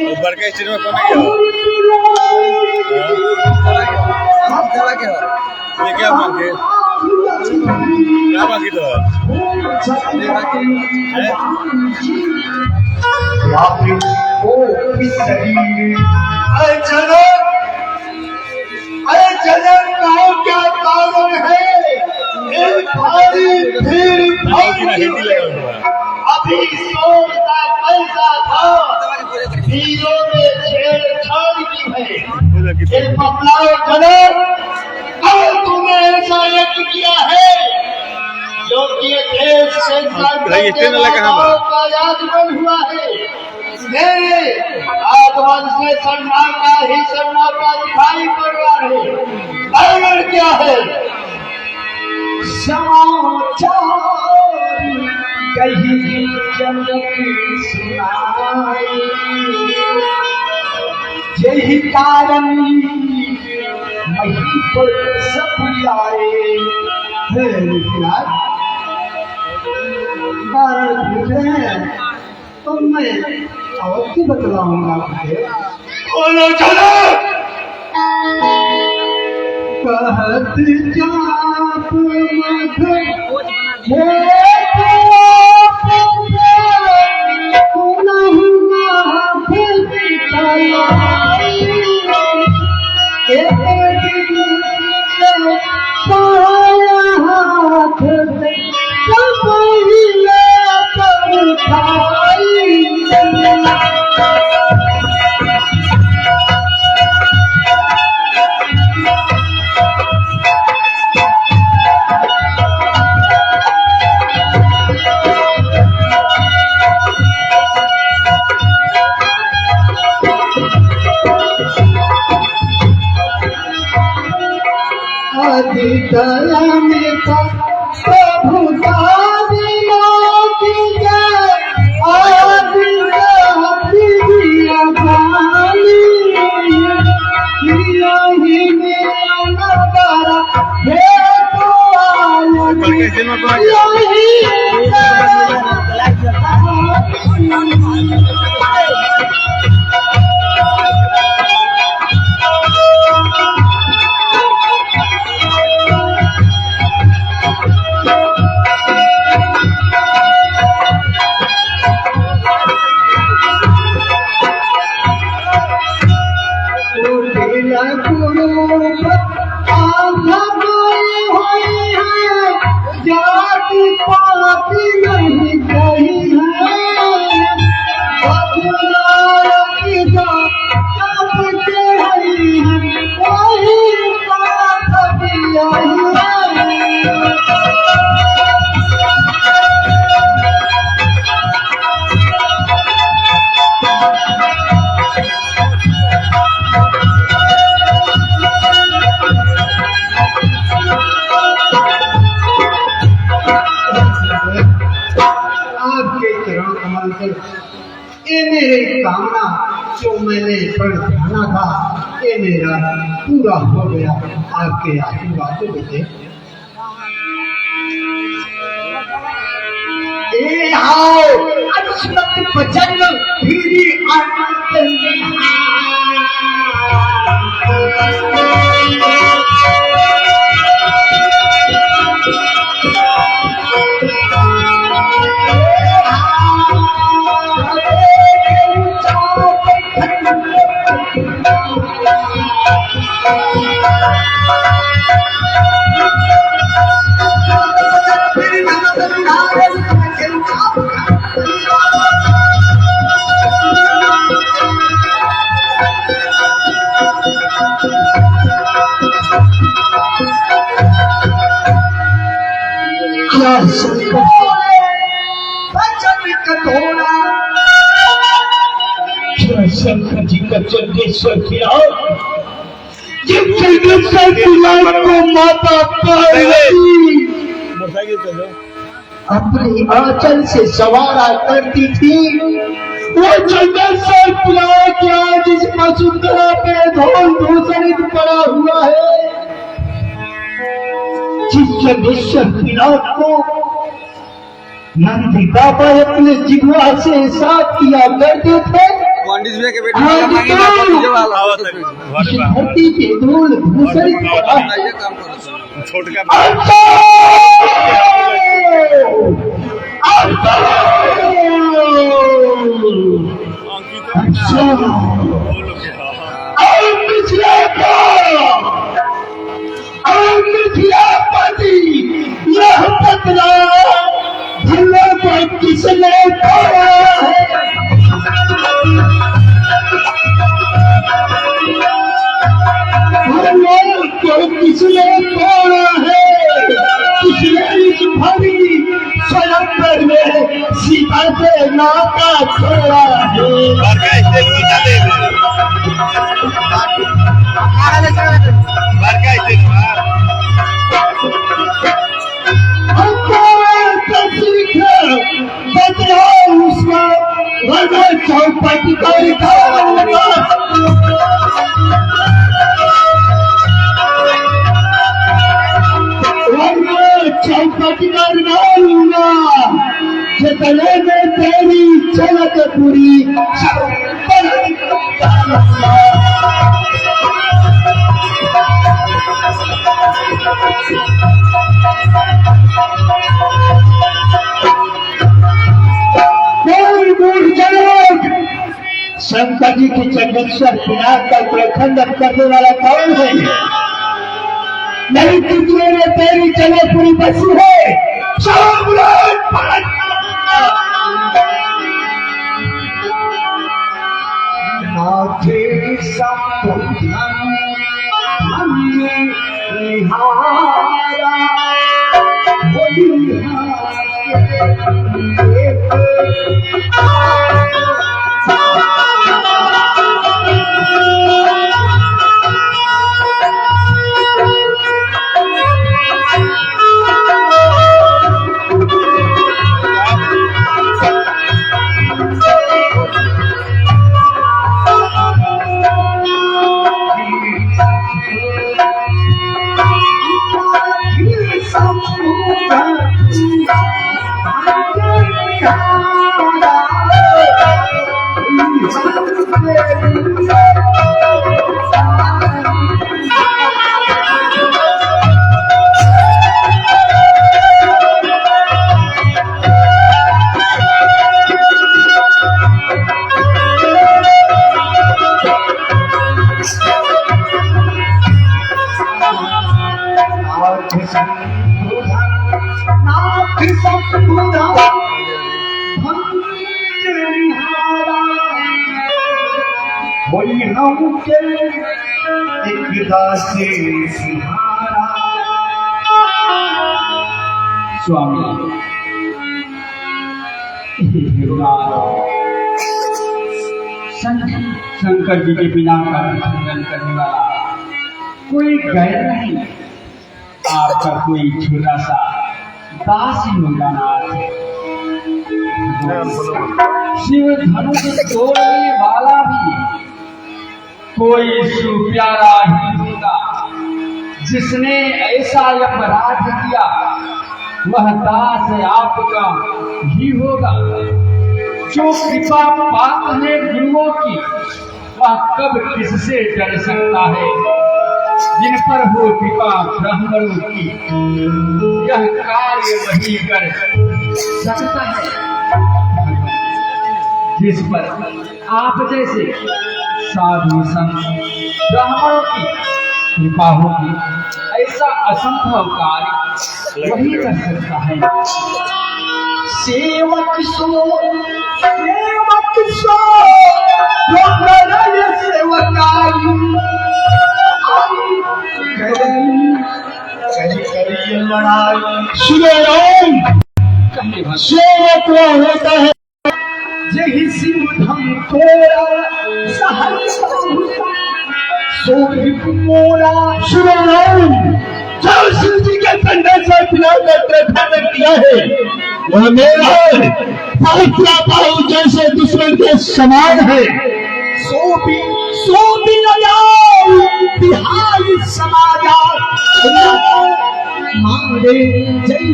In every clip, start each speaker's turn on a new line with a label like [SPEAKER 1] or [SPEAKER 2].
[SPEAKER 1] ऊपर के स्टेज में कौन है क्या मांगे क्या मांगी तो
[SPEAKER 2] अरे चलो कहो क्या कारण है अभी सोच का पैसा था हीरो में छेड़छाड़ की है ये बदलाव करो और तुमने ऐसा यज्ञ किया है जो कि देश से आगमन हुआ है मेरे आगमन से सन्नाटा ही सन्नाटा दिखाई पड़ रहा है कारण क्या है
[SPEAKER 3] समाचार कहीं जनक सुनाई यही कारण मही पर सब आए कारण पूछे तो मैं अवश्य बतलाऊंगा मुझे
[SPEAKER 2] बोलो चलो
[SPEAKER 3] कहत जाप मध ये मेरी कामना जो मैंने पर ध्याना था ये मेरा पूरा हो गया आपके आशीर्वाद मुझे आओ अनसुरत भजन धीरी आनंद
[SPEAKER 2] शंकर जी का चंदेश्वर किया जिस चंदेश्वर की लाश को माता पार्वती अपनी आंचल से सवारा करती थी। वो जंगल से पिला क्या जिस वसुंधरा पे धौल धूसरित पड़ा हुआ है, जिसके निश्चल विराट को नंदी बाबा अपने जिह्वा से साफ किया करते थे। धरती पे धूल धूसरित पड़ा है।
[SPEAKER 1] छोटका
[SPEAKER 2] मिथिलापति यह पतला भल्ला पर किसने तोड़ा है? किसने तोड़ा है? किसने इस भरी स्वयंवर में सीता से नाता छोड़ा है? बदलाव उसका चौपट कर चौपट कर डालूंगा जितने में तेरी झलक पूरी शंकर जी की चंदेश्वर पिनाक का प्रखंडन करने वाला कौन है? नहीं तुझे में तेरी जगह पूरी बसी है। माथे स्वामी शंकर जी के बिना का खंडन करने वाला कोई गैर नहीं, आपका कोई छोटा सा दास ही होगा ना। शिव धनुष तोड़ने वाला भी कोई सुप्यारा ही होगा। जिसने ऐसा अपराध किया वह दास आपका ही होगा। जो कृपा पात्र है गुरुओं की वह कब किससे डर सकता है? जिन पर हो कृपा ब्राह्मणों की यह कार्य वही कर सकता है। जिस पर आप जैसे साधु संत ब्राह्मणों की कृपा होगी ऐसा असंभव कार्य वही कर सकता है। सेवक सो सेवकाई लड़ाई सेवक होता है यही शिव धम तोड़ा मोरा शिव जी के कंधे से पिला कर किया है। वह मेरा है, बाहु जैसे दुश्मन के समान है।
[SPEAKER 3] सो भी न जाओ बिहारी समाजा मारे जय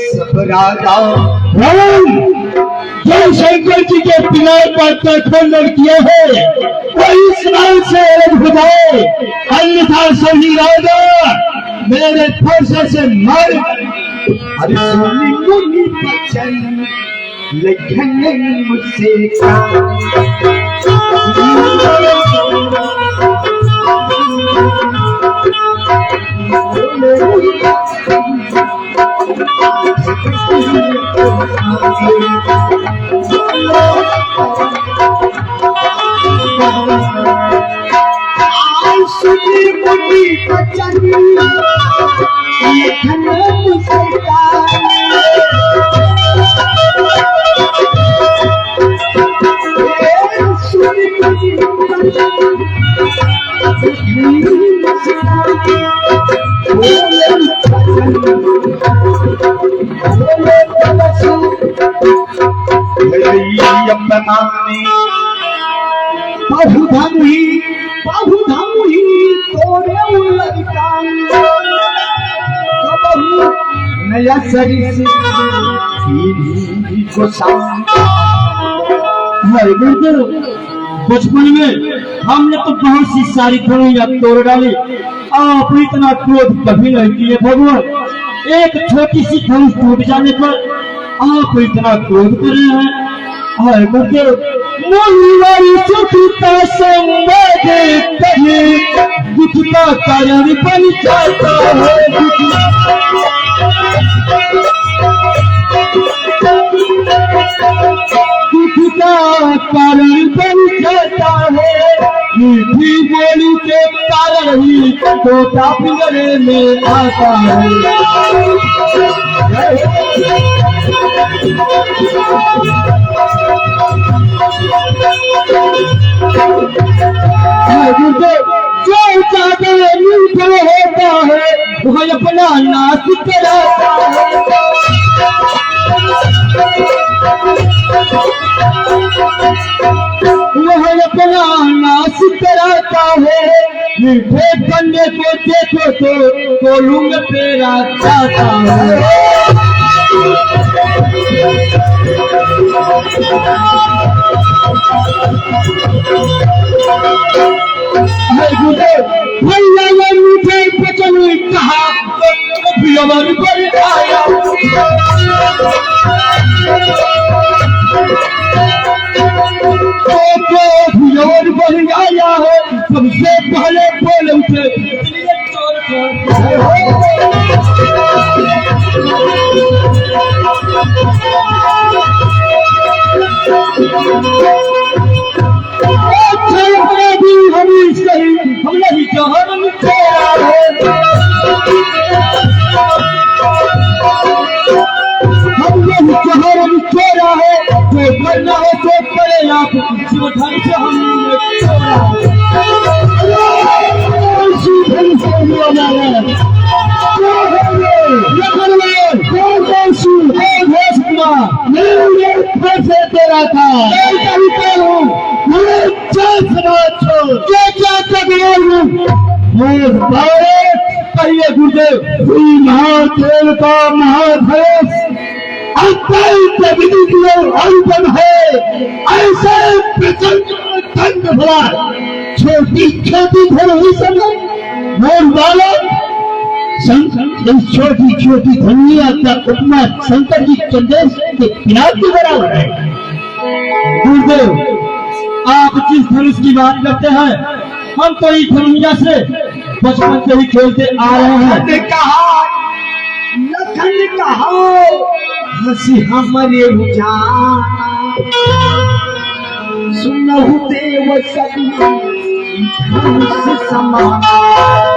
[SPEAKER 3] सब राजा।
[SPEAKER 2] जय शंकर जी के पिलाए पर गठबंधन किए हैं वही स्नान से अलग हो जाए, अन्यथा सभी राजा मेरे फरसे से मर।
[SPEAKER 3] अरे सोनी मुनि बचन लेकिन मुझसे सुनी मुनि बचन लेकिन मुझसे बाबू धामुही तोरे उलटकान नया शरीर से को
[SPEAKER 2] बचपन में हमने तो बहुत सी सारी धनुया तोड़ डाली, आप इतना क्रोध कभी नहीं किए भगवान। एक छोटी सी धनुष टूट जाने पर आप इतना क्रोध कर रहे हैं। हाय गुरुदेव, सुखता संवाद कहीं दुख का कारण बन जाता है। दुख का कारण बन जाता है, मीठी बोली के कारण ही तोता पिंजरे में आता है। जो ज्यादा मीठा होता है वह अपना नाश कराता है। वह अपना नाश कराता है। मीठे बनने को देखो तो कोलूंग तेरा चाहता है। भैया मीठे बचन कहा अमर पर आया। और बन आया है, सबसे पहले बोले उसे हम नहीं जहर छोड़ा है, जो करना हो तो करे आप शिवधन से हमने तेरा था कहिए गुरुदेव, महादेव का महाधेश अत्यंत विधि है। ऐसे प्रचंड भरा छोटी छोटी धनुष छोटी छोटी धनिया का उपमा शंकर जी चंदेश के पिनाक के बराबर है। गुरुदेव, आप जिस धनुष की बात करते हैं, हम तो इस धनुया से बचपन से ही खेलते आ रहे हैं।
[SPEAKER 3] लखन कहा हंसी हमारे सुनहु देव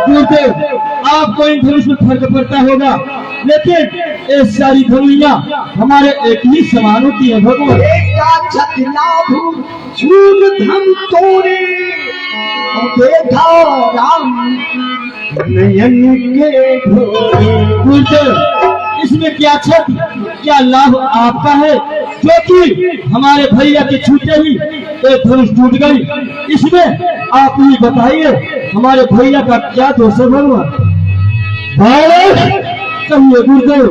[SPEAKER 2] गुरुदेव, आपको इन धनुष में फर्क पड़ता होगा, लेकिन ये सारी धनुया हमारे एक ही समान होती है भगवान।
[SPEAKER 3] धम तोड़े देखा राम नयन के
[SPEAKER 2] गुरुदेव,
[SPEAKER 4] इसमें क्या क्षत क्या लाभ आपका है, क्योंकि हमारे भैया के छूटे ही एक धनुष टूट गई। इसमें आप ही बताइए हमारे भैया का क्या दोष है भगवान? कहिए गुरुदेव।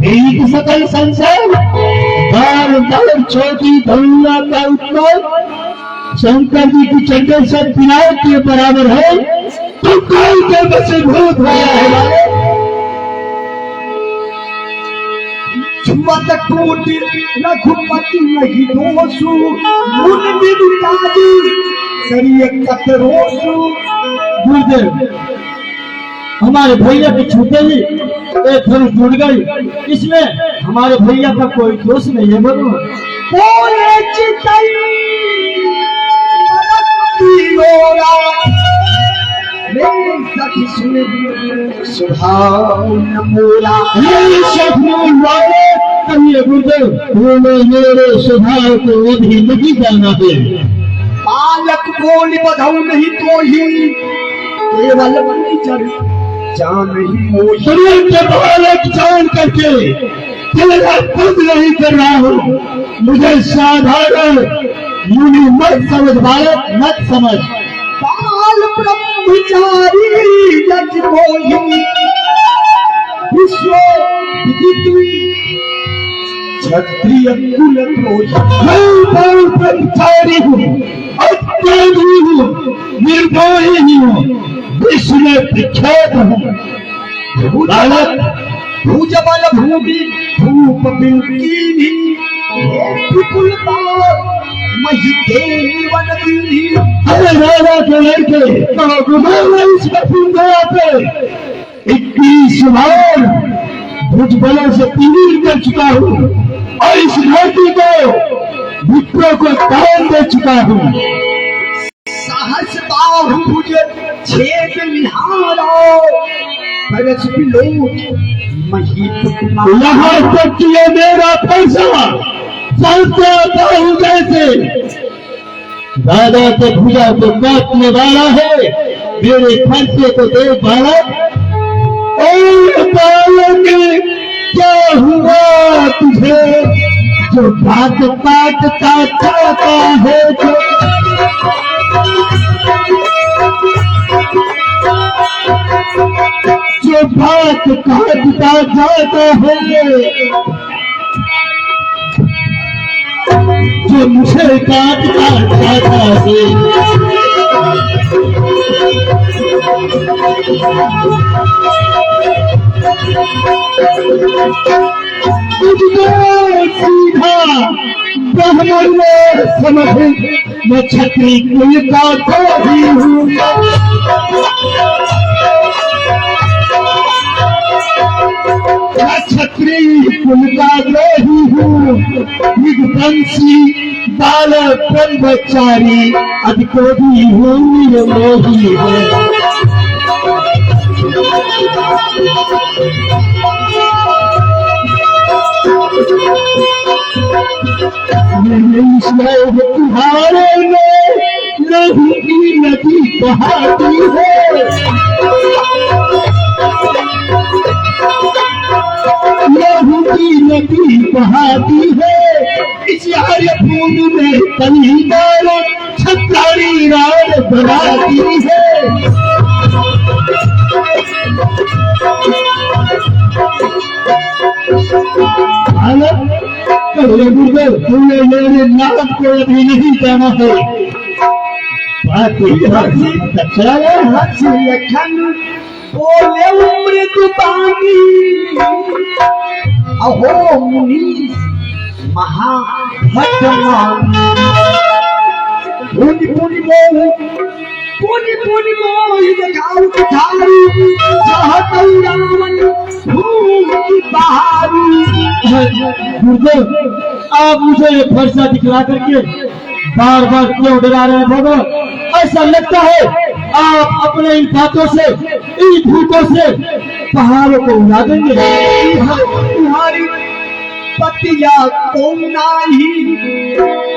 [SPEAKER 2] एक सकल संसार बार बार छोटी धनुला का उत्तर शंकर जी की चंडल से पिनाव के बराबर है, तो काल के बसे भूत होया है।
[SPEAKER 3] मत टूट रघुपति नहीं दोषु मुन बिदादी सरिय कतरोसु।
[SPEAKER 4] गुरुदेव हमारे भैया के छूते ही एक धनुष टूट गई, इसमें हमारे भैया का कोई दोष नहीं है भगवान।
[SPEAKER 3] बोले चितई
[SPEAKER 4] कहिए गुरुदेव।
[SPEAKER 2] मेरे स्वभाव को भी नहीं जाना है।
[SPEAKER 3] बालक बोल बधौ नहीं तो ही केवल मंजर जान ही मोही।
[SPEAKER 2] शरीर के बालक जान करके तेरा खुद नहीं कर रहा हूँ, मुझे साधारण मुनि मत समझ, बालक मत समझ।
[SPEAKER 3] बाल ब्रह्मचारी जज मोही विश्व क्षत्रिय कुल क्रोध।
[SPEAKER 2] मैं बाल ब्रह्मचारी हूँ, अत्यागी हूँ, निर्दोही हूँ, विश्व में विख्यात हूँ। बालक
[SPEAKER 3] भूज बल भूमि धूप बिल्की भी विपुलता मही देवन भी।
[SPEAKER 2] अरे राजा के लड़के इस वसुंधरा पे 21 बार भुज बलों से तीर कर चुका हूँ और इस धरती को विप्रो को दान दे चुका हूँ।
[SPEAKER 3] सहस बाहुभुज छेद निहारो परस बिलोक मही।
[SPEAKER 2] यहाँ तक कि ये मेरा पैसा चलता बाहु जैसे दादा के भुजा को काटने वाला है, मेरे खर्चे को दे बालक। बालक क्या हुआ तुझे जो बात काटता चाहता है, जो बात काटता जाता है, जो मुझे काटता जाता है। तुझको सीधा ब्राह्मण में समझ, मैं क्षत्रिय कुल का द्रोही हूँ। मैं क्षत्रिय कुल का द्रोही हूँ, विध्वंसी बाल ब्रह्मचारी अधिकोधी हूँ, निर्मोही है। तुम्हारे में लहू की नदी बहाती है, लहू की नदी बहाती है। इस आर्य भूमि में कहीं बार छत्रारी रात बनाती है। तुमने मेरे नाम को अभी नहीं जाना है।
[SPEAKER 3] लखन बोले मृदुबानी अहो मुनि महाभटमानी। पुनि पुनि मोह पुनि पुनि मोह जगाऊ कुठारी चाहतौ रावण भूमि बहारी।
[SPEAKER 4] गुरुदेव आप मुझे ये फरसा दिखला करके बार बार क्यों डरा रहे हैं भगवान? ऐसा लगता है आप अपने इन बातों से, इन भूतों से पहाड़ों को उड़ा देंगे।
[SPEAKER 3] तुम्हारी पतिया को नाही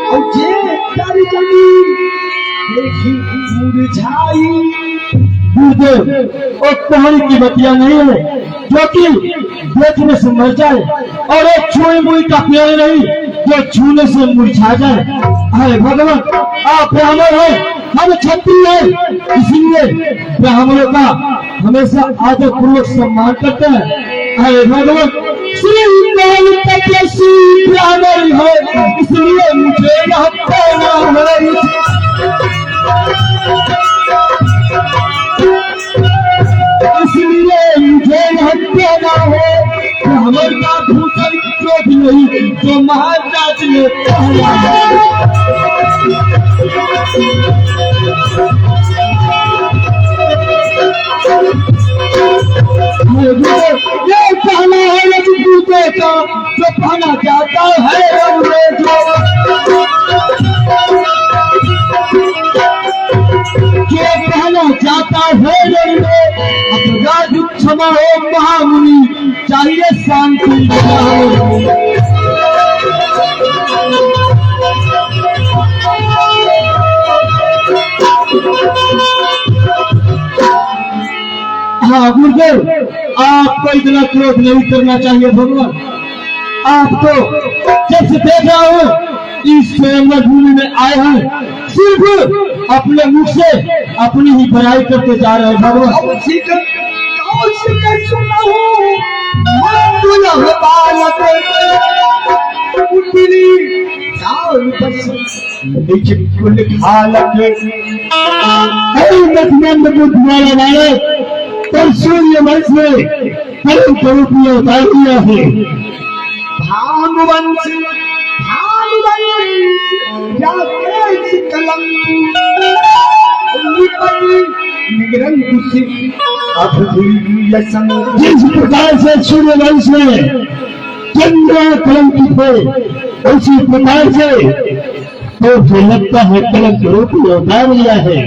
[SPEAKER 4] और जे प्यारी जमीन देखी मुरझाई। गुरुदेव और कहानी की बतिया नहीं है जो कि देखने से मर जाए और एक छुई मुई का पेड़ नहीं जो छूने से मुरझा जाए। अरे भगवान आप ब्राह्मण है, हम क्षत्रिय है, इसलिए ब्राह्मणों का हमेशा आदर पूर्वक सम्मान करते हैं। अरे भगवान श्री ब्राह्मण है, इसलिए मुझे यह कहना है। इसलिए मुझे यह कहना है कि हमारा भूषण जो भी नहीं जो महाराज ने कहना है। ये कहना है रजपूतों का जो कहना चाहता है जो कहना चाहता है अपराध क्षमा हो महामुनि चाहिए शांति। हाँ गुरुदेव आपको इतना क्रोध नहीं करना चाहिए भगवान। आप तो जब से देख रहा हूँ इस स्वयंवर भूमि में आए हैं सिर्फ अपने मुख से अपनी ही बड़ाई करते जा रहे हैं भगवान। पर सूर्य वंश में कलम स्वरूपी अवतार दिया है। भानुवंश कलम जिस प्रकार से सूर्य वंश में चंद्र कलंकित है उसी प्रकार से तो जो लगता है कलम स्वरूपी अवतार लिया है।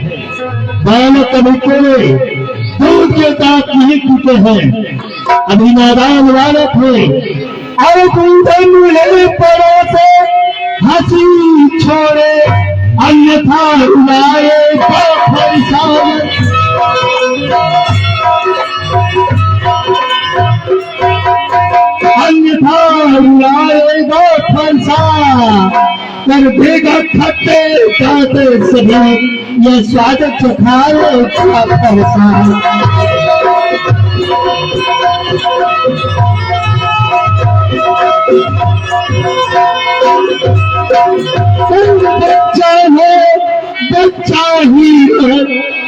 [SPEAKER 4] बालक अभिको ने दूध के दांत नहीं टूटे हैं, अभी नादान बालक है और कुंदन मिले पड़ों से हंसी छोड़े अन्यथा रुलाए अन्यथा रुलाएगा फरसा कर देगा खट्टे खाते सभी ये स्वागत चखाए का फरसा। बच्चा ही है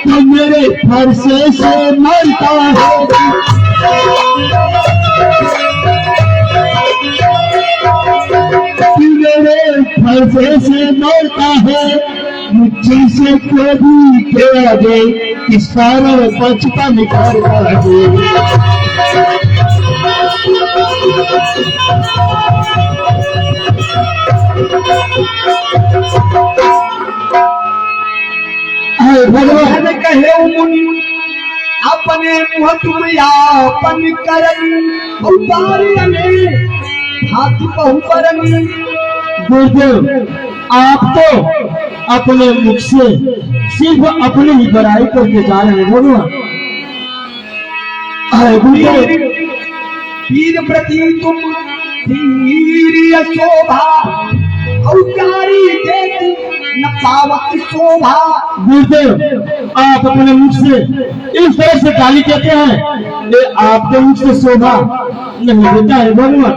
[SPEAKER 4] तो मेरे फरसे से मरता है। मेरे फरसे से मरता है मुझे से कभी खेला दे इस कारण बचपन करता है। भगवान कहे मुनि अपने मुँह तुम यापन करन हाथ बहुपरन। गुरुदेव आप तो अपने मुख से सिर्फ अपनी ही बड़ाई करके जा रहे हैं भगवान। गुरुदेव वीर प्रति तुम वीर शोभा औकारी देती न पावत शोभा। गुरुदेव आप अपने मुख से इस तरह से गाली देते हैं ये आपके मुख से शोभा नहीं देता है भगवान।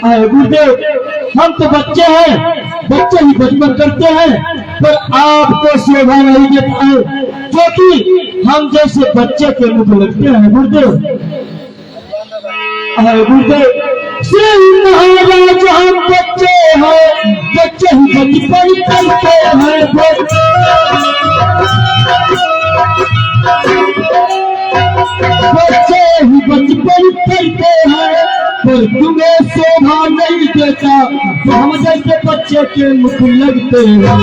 [SPEAKER 4] गुरुदेव हम तो बच्चे हैं, बच्चे ही बचपन करते हैं पर आपको शोभा नहीं देता है क्योंकि हम जैसे बच्चे के मुख लगते हैं। गुरुदेव गुरुदेव श्री महाराज हम बच्चे हैं, बच्चे ही बचपन करते हैं। बच्चे ही बचपन करते हैं पर तुम्हें शोभा नहीं देता तो हम जैसे बच्चे के मुख लगते हैं।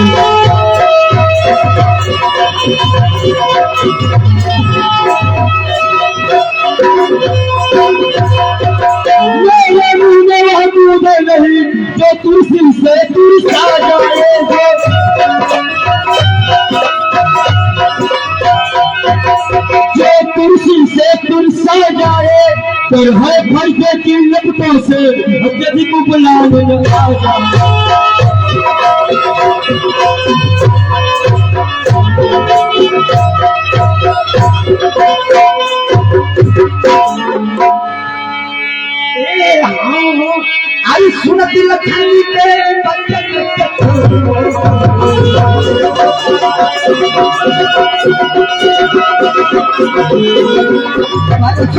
[SPEAKER 4] मेरे मुँह में नहीं जो तुलसी से तुलसा जाए। पर है फर्जे की लपटों से यदि को बुलाने आ जा।
[SPEAKER 3] आई सुनती लखनी के बचन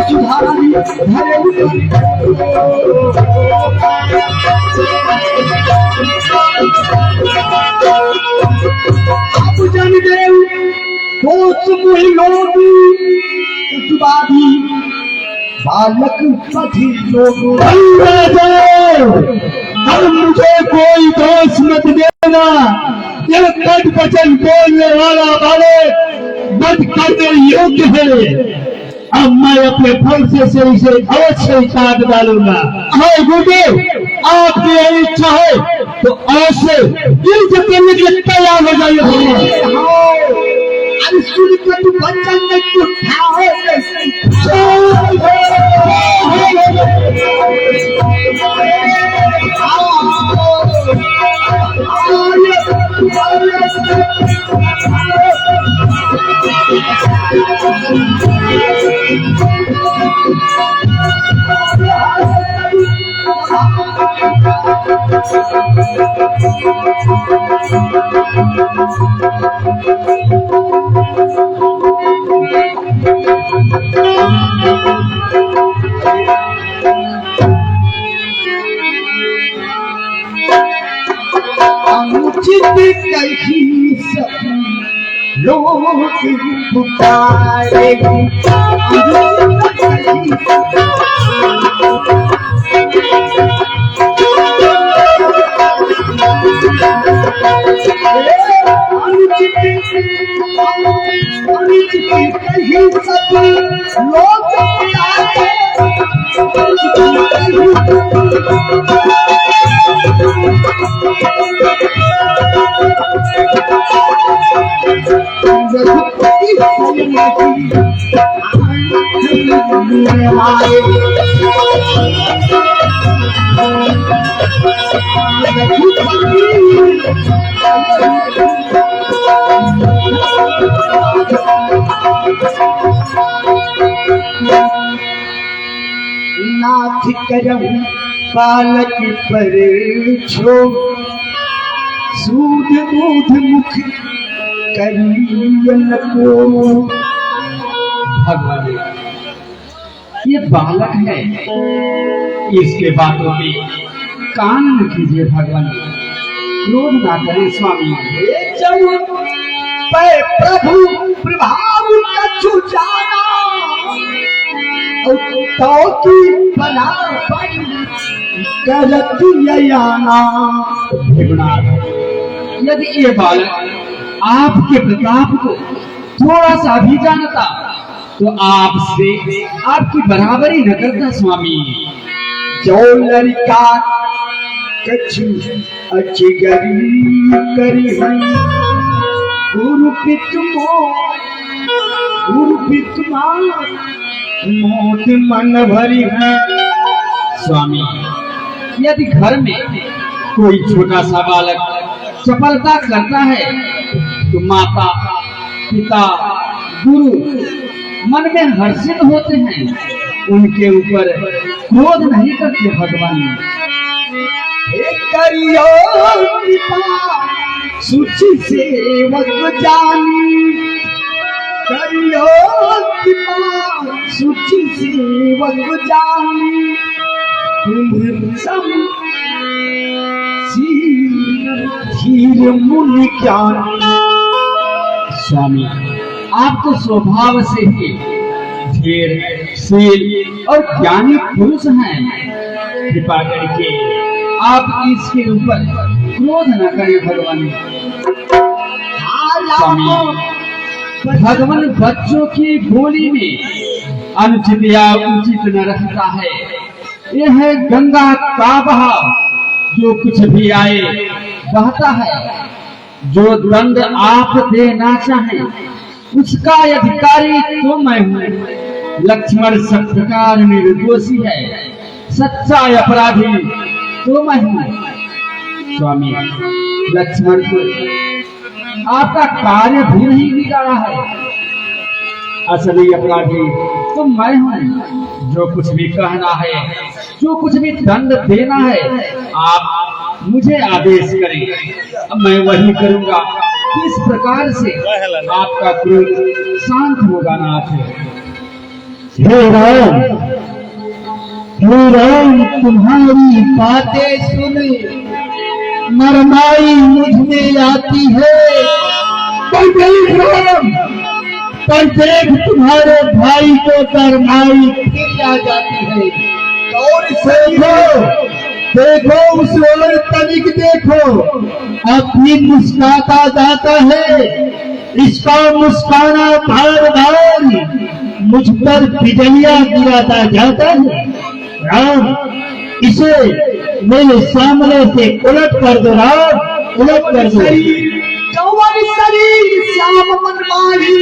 [SPEAKER 3] सुधारी आप जन देव दोस्त मुहिलोगी बाधी बालक सभी लोग
[SPEAKER 4] अब मुझे कोई दोष मत देना। ये कट वचन बोलने वाला बालक बद करने योग्य है। अब मैं अपने फल से इसे अवश्य काट डालूंगा। हाय गुरुदेव, आपकी इच्छा है तो अवश्य युद्ध करने के लिए तैयार हो जाइए।
[SPEAKER 3] सुन के तू बच्चन ने कहीं सब लोग पुकारे कहीं सब लोग नाथ करम बालक पर छो सूद दूध मुख करियन को।
[SPEAKER 4] भगवान, ये बालक है, इसके बातों में कान न कीजिए। भगवान, क्रोध ना करें स्वामी।
[SPEAKER 3] प्रभु प्रभाव कछु जाना तो की बना करत ययाना।
[SPEAKER 4] यदि ये बालक आपके प्रताप को थोड़ा सा भी जानता तो आपसे आपकी बराबरी न करता स्वामी।
[SPEAKER 3] जो लड़का कछु अचिगरी करी गुरु पितुमा मोट मन भरी है।
[SPEAKER 4] स्वामी, यदि घर में कोई छोटा सा बालक चपलता करता है तो माता पिता गुरु मन में हर्षित होते हैं, उनके ऊपर क्रोध नहीं करते। भगवान,
[SPEAKER 3] करियो सूची सेवक जानी, करियो सूची सेवक जानी, तुम सब धीर मुनि ज्ञानी।
[SPEAKER 4] स्वामी, आप तो स्वभाव से ही धीरशील और ज्ञानी पुरुष हैं। कृपा करके आप इसके ऊपर क्रोध न करें। भगवान, स्वामी, भगवान बच्चों की बोली में अनुचित या उचित न रहता है। यह है गंगा का बहाव, जो कुछ भी आए बहता है। जो दंड आप देना चाहें उसका अधिकारी तो मैं हूँ। लक्ष्मण सब प्रकार निर्दोषी है, सच्चा अपराधी तो मैं हूँ। स्वामी, लक्ष्मण को आपका कार्य भी नहीं बिगाड़ा है, असली अपराधी तो मैं हूँ। जो कुछ भी कहना है, जो कुछ भी दंड देना है, आप मुझे आदेश करें, मैं वही करूँगा। किस प्रकार से आपका क्रोध शांत होगा नाथ?
[SPEAKER 3] हे राम, तुम्हारी बातें सुन नरमाई मुझ में आती है। पर देख तुम्हारे भाई को नरमाई फिर आ जाती है। और देखो उस ओर तनिक देखो, अब भी मुस्कुराता जाता है। इसका मुस्काना बार बार मुझ पर बिजलियां गिराता जाता है। राम, इसे मेरे सामने से उलट कर दो राम, उलट कर दो। शरीर श्याम मनमाही,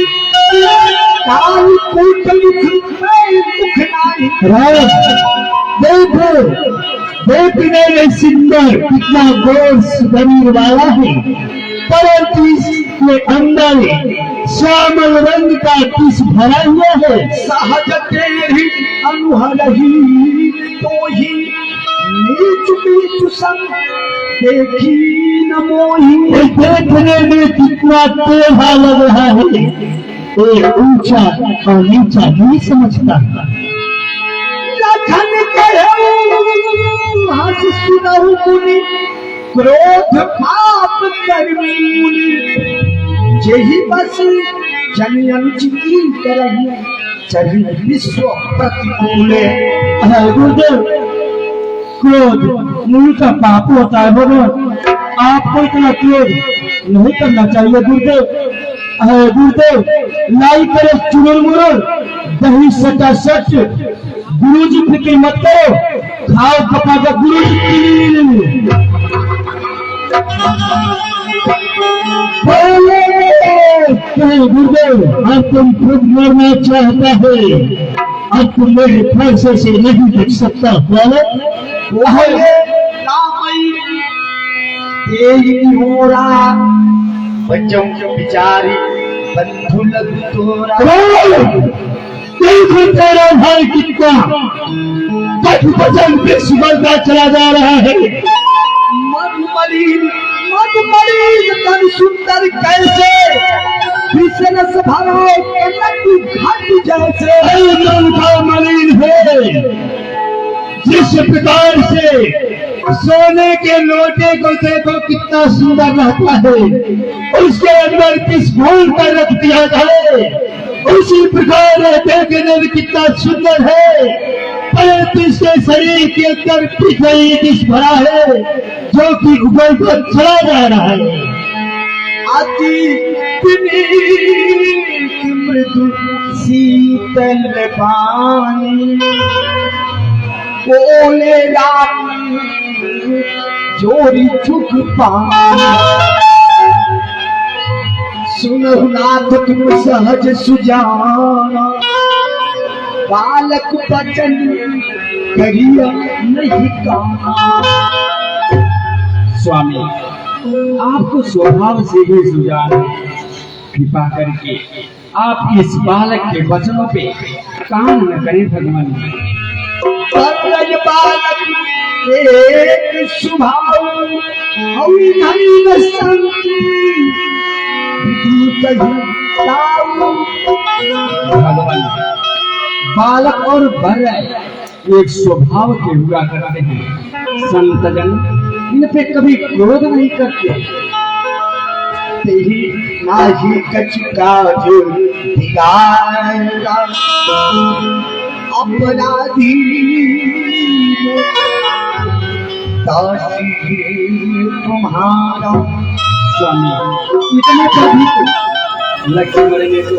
[SPEAKER 3] काल कूट मुख मुख नाही। राम, देखो देखने में सुंदर कितना गोर शरीर वाला है, परंतु इसके अंदर श्यामल रंग का किस भरा हुआ है। सहज तेरी अनुहरही तो ही नीच नीच संग देखी न मोही। देखने में कितना टेढ़ा लग रहा है, ये ऊंचा और नीचा नहीं समझता। लखन हंस सुनहु मुनि, क्रोध पाप कर्मी। यही बस जन चिकी करही, चली विश्व प्रतिकूल। गुरुदेव, क्रोध मूल का पाप होता है भगवान, आपको इतना क्रोध नहीं करना चाहिए गुरुदेव। गुरुदेव, लाई करे चुनर मुरर, दही सटा सच। गुरु जी फिक्र मत करो, खाओ पका का गुरु जी। गुरुदेव, अब तुम खुद मरना चाहता है, अब तुम मेरे फैसले से नहीं बच सकता। हो रहा बच्चों को बिचारी बंधु लग तोरा। देखो तेरा भाई कितना वचन पे सुबलता चला जा रहा है। मधुमलिन तन सुंदर कैसे, विषरस भरो कलकु घट जैसे। मन का मलिन है, जिस प्रकार से सोने के लोटे को देखो कितना सुंदर रहता है, उसके अंदर किस भूल कर रख दिया जाए, उसी प्रकार देखने में कितना सुंदर है, परंतु इसके शरीर के अंदर किस भरा है, जो कि उबल कर चला जा रहा है। अति मृदु शीतल पानी, बोले चोरी चुक पानी। सुनहु नाथ तुम सहज सुजाना, बालक बचन करिया नहीं काना। स्वामी, आपको स्वभाव से ही सुजान है, कृपा करके आप इस बालक के वचनों पे काम न करें भगवान। बालक एक स्वभाव भगवान, बालक और बर एक स्वभाव के हुआ करते हैं। संतजन इन पे कभी क्रोध नहीं करते। तेही नाही कछ काज बिगाड़ा, अपराधी दासी तुम्हारा। स्वामी, इतने पर भी लक्ष्मण ने तो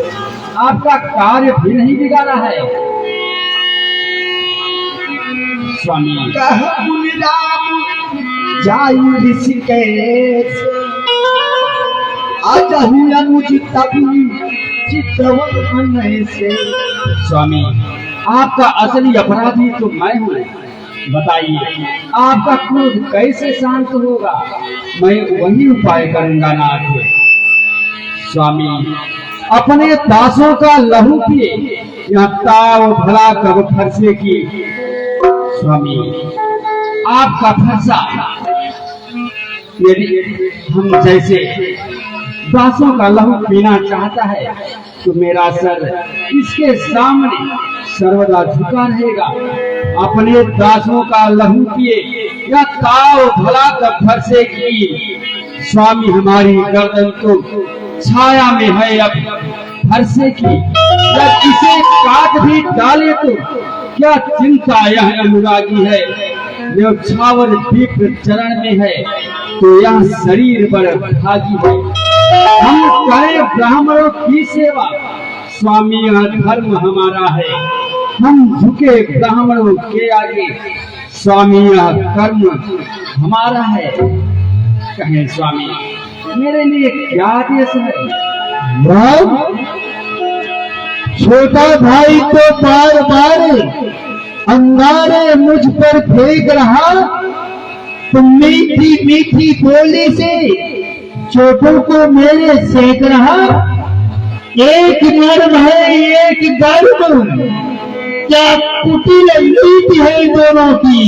[SPEAKER 3] आपका कार्य भी नहीं बिगाड़ा है। स्वामी, कह राम जायु ऋषिकेश, आजहि अनुज तभी चित्रवन से। स्वामी,
[SPEAKER 4] आपका असली अपराधी तो मैं हूँ। बताइए आपका क्रोध कैसे शांत होगा? मैं वही उपाय करूंगा नाथ। स्वामी अपने दासों का लहू पिए या ताव भला कब फरसे की। स्वामी आपका फरसा यदि हम जैसे दासों का लहू पीना चाहता है तो मेरा सर इसके सामने सर्वदा झुका रहेगा। अपने दासों का लहू पिए या ताव भला कब फरसे की। स्वामी हमारी गर्दन तो छाया में है अब फरसे की, या इसे काट भी डाले तो क्या चिंता यह अनुरागी है। जो छावर दीप चरण में है तो यह शरीर बड़ भागी है। हम करें ब्राह्मणों की सेवा, स्वामी यह धर्म हमारा है। हम झुके ब्राह्मणों के आगे, स्वामी यह कर्म हमारा है। कहें स्वामी मेरे लिए क्या आदेश है?
[SPEAKER 3] छोटा भाई तो बार बार अंगारे मुझ पर फेंक रहा, तो मीठी मीठी बोली से चोटों को मेरे सेक रहा। एक नर्म है एक गर्म, क्या कुटिल नीति है दोनों की।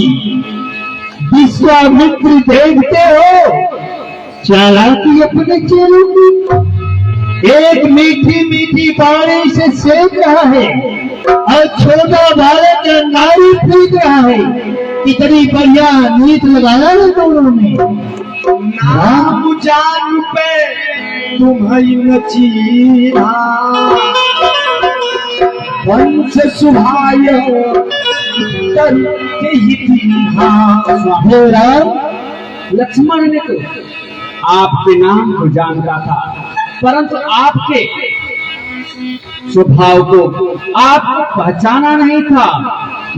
[SPEAKER 3] विश्वामित्र देखते हो चालाकी अपने चेलों की। एक मीठी मीठी बाणी से सेक रहा है और छोटा बालक नारी फेंक रहा है। कितनी बढ़िया नीत लगाया है दोनों ने। नाम जान पे तुम्हारी नचीना, वंश सुभाय करके ही दीना। राम
[SPEAKER 4] लक्ष्मण ने तो आपके नाम को जानता था, परंतु आपके स्वभाव को आपको पहचाना नहीं था।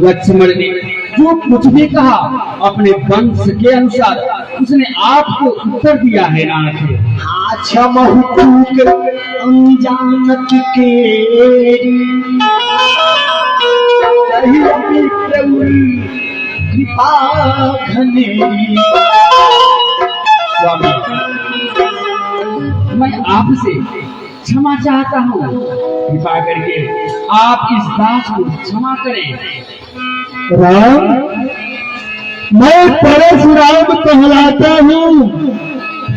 [SPEAKER 4] लक्ष्मण ने जो कुछ भी कहा अपने वंश के अनुसार उसने आपको उत्तर दिया है नाथ।
[SPEAKER 3] अच्छा महूक अनजानत के कृपा घनेरी।
[SPEAKER 4] स्वामी मैं आपसे क्षमा चाहता हूँ, कृपा करके आप इस दास को क्षमा करें।
[SPEAKER 3] राम मैं परशुराम कहलाता हूँ,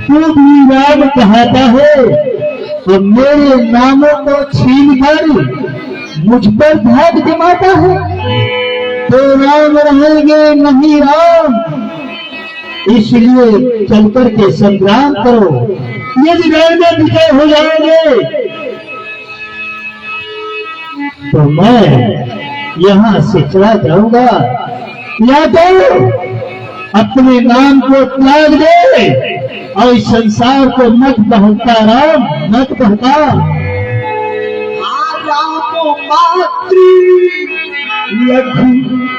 [SPEAKER 3] तू भी राम कहता है, और मेरे नामों को छीन कर मुझ पर धाक जमाता है। तो राम रहेंगे नहीं राम, इसलिए चलकर के संग्राम करो। यदि रहने विजय हो जाएंगे तो मैं यहाँ से चला जाऊंगा, या तो अपने नाम को त्याग दे और इस संसार को मत बहका राम, मत बहका। मातृ लघु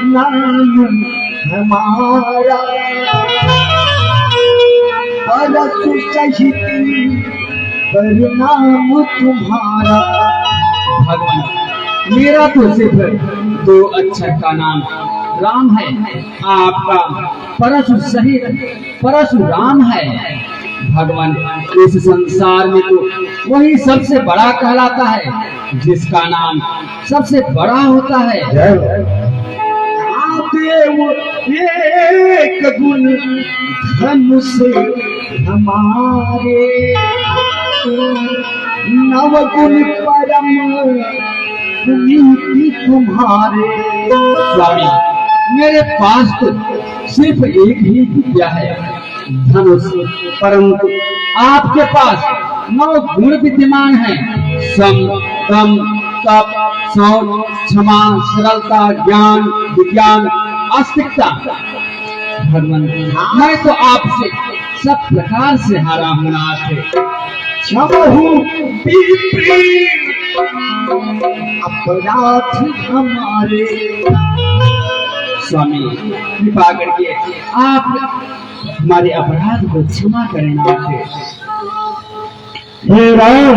[SPEAKER 3] नाम हमारा, परसु सहित परिणाम तुम्हारा।
[SPEAKER 4] भगवान मेरा तो सिर्फ दो अक्षर का नाम राम है, आपका परशु सहित परशुराम है। भगवान इस संसार में तो वही सबसे बड़ा कहलाता है जिसका नाम सबसे बड़ा होता है।
[SPEAKER 3] देव एक गुण धनुष हमारे, नव गुण परम नीति तुम्हारे।
[SPEAKER 4] स्वामी मेरे पास तो सिर्फ एक ही विद्या है धनुष, परंतु आपके पास 9 गुण विद्यमान है। सम दम तप शौच क्षमा सरलता ज्ञान विज्ञान आस्तिकता। भगवान मैं तो आपसे सब प्रकार से हारा हूँ नाथ।
[SPEAKER 3] क्षमहु अपराध हमारे।
[SPEAKER 4] स्वामी कृपा करके आप हमारे अपराध को क्षमा करें नाथ।
[SPEAKER 3] हे राम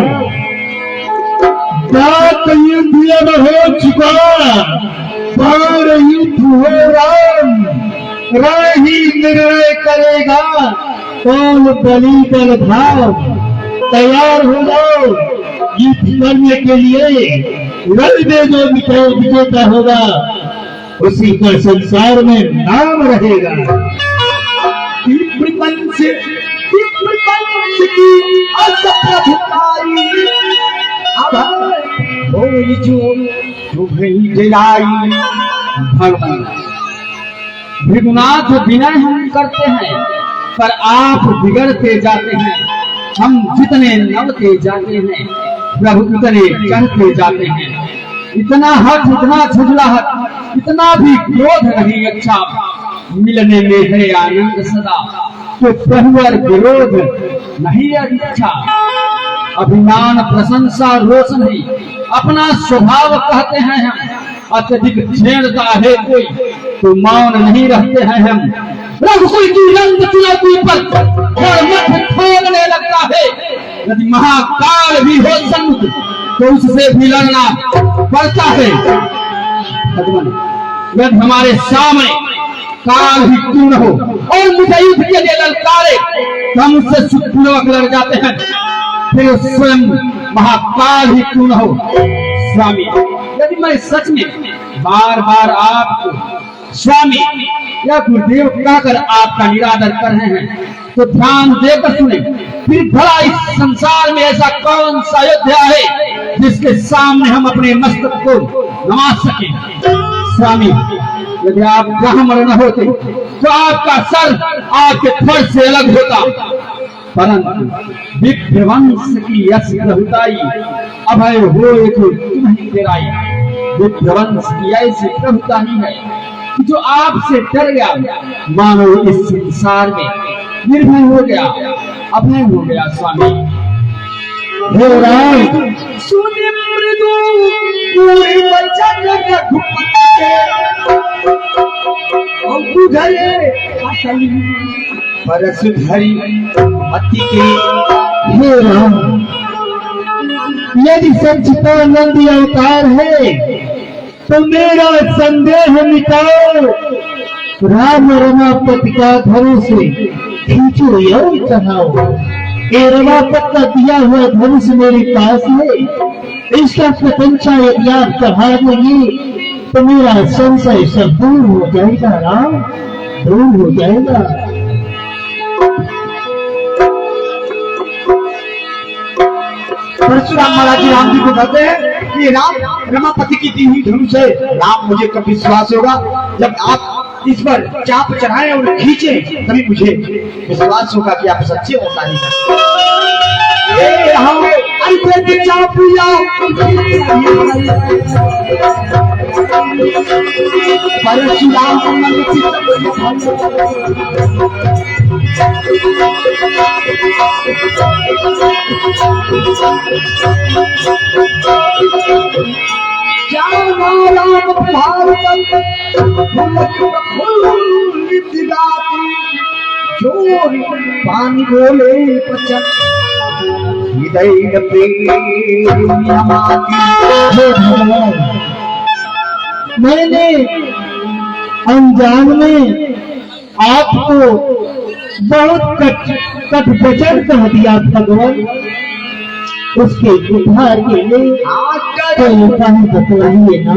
[SPEAKER 4] बात युद्ध अब हो चुका, बार युद्ध हो राम, राही निर्णय करेगा कौन बलि बल भाव। तैयार हो जाओ युद्ध करने के लिए, रण में जो विजेता होगा उसी का संसार में नाम रहेगा।
[SPEAKER 3] विप्रपंच की असप्रभुताई, अब होई जो भई जलाई।
[SPEAKER 5] भगवान भृगुनाथ विनय हम करते हैं, पर आप बिगड़ते जाते हैं। हम जितने नवते जाते हैं, प्रभु उतने चढ़ते जाते हैं। इतना हट, इतना झुझलाहट, इतना भी क्रोध नहीं अच्छा। मिलने में है आनंद सदा, तो प्रभुवर विरोध नहीं अच्छा। अभिमान प्रशंसा रोष नहीं, अपना स्वभाव कहते हैं हम। अत्यधिक छेड़ता है कोई तो मौन नहीं रहते हैं हम। रघुकुल की रंग चुनौती पर और मत खोलने लगता है। यदि महाकाल भी हो संग तो उससे भी लड़ना पड़ता है। यदि हमारे सामने काल ही क्यों न हो और मुझे युद्ध के लिए ललकारे, तो हम उससे सुखपूर्वक लड़ जाते हैं। फिर स्वयं महाकाल ही क्यों न हो। स्वामी, यदि मैं सच में बार बार आपको स्वामी या गुरुदेव कहकर आपका निरादर कर रहे हैं, तो ध्यान देकर सुने। फिर भला इस संसार में ऐसा कौन सा अयोध्या है जिसके सामने हम अपने मस्तक को नवा सकें। स्वामी, यदि आप ब्राह्मण न होते तो आपका सर आपके फर से अलग होता, परंतु विप्रवंश की यश प्रभुताई अभय हो तुम्हें तेराई। विप्रवंश की ऐसी प्रभुता ही है कि जो आपसे डर गया, मानो इस संसार में निर्भय हो गया, अभय हो गया। स्वामी
[SPEAKER 4] हे राम,
[SPEAKER 3] सुनि मृदु पूरी वचन रघुपति के, और बुझले अटल परस धरि अति के।
[SPEAKER 4] हे राम, यदि सच्चिदानंद अवतार है तो मेरा संदेह मिटाओ। राम रमापति का धनुष खींचो और चढ़ाओ। ये रमापत का दिया हुआ धनुष मेरे पास है, इसका प्रशंसा यदि आप चढ़ा देंगे तो मेरा संशय सब दूर हो जाएगा। राम, दूर हो जाएगा।
[SPEAKER 3] परशुराम महाराज जी राम जी को कहते हैं कि राम रमापति की दी हुई धनुष है। राम, मुझे कब विश्वास होगा जब आप इस पर चाप चढ़ाएं और खींचे, तभी मुझे विश्वास होगा कि आप सच्चे अवतारी हैं। परशुराम पानी बोले बचन हृदय
[SPEAKER 4] मैंने अनजान में आपको बहुत कट वचन कह दिया भगवान। उसके उद्धार के लिए कोई उपाय बतलाइए ना।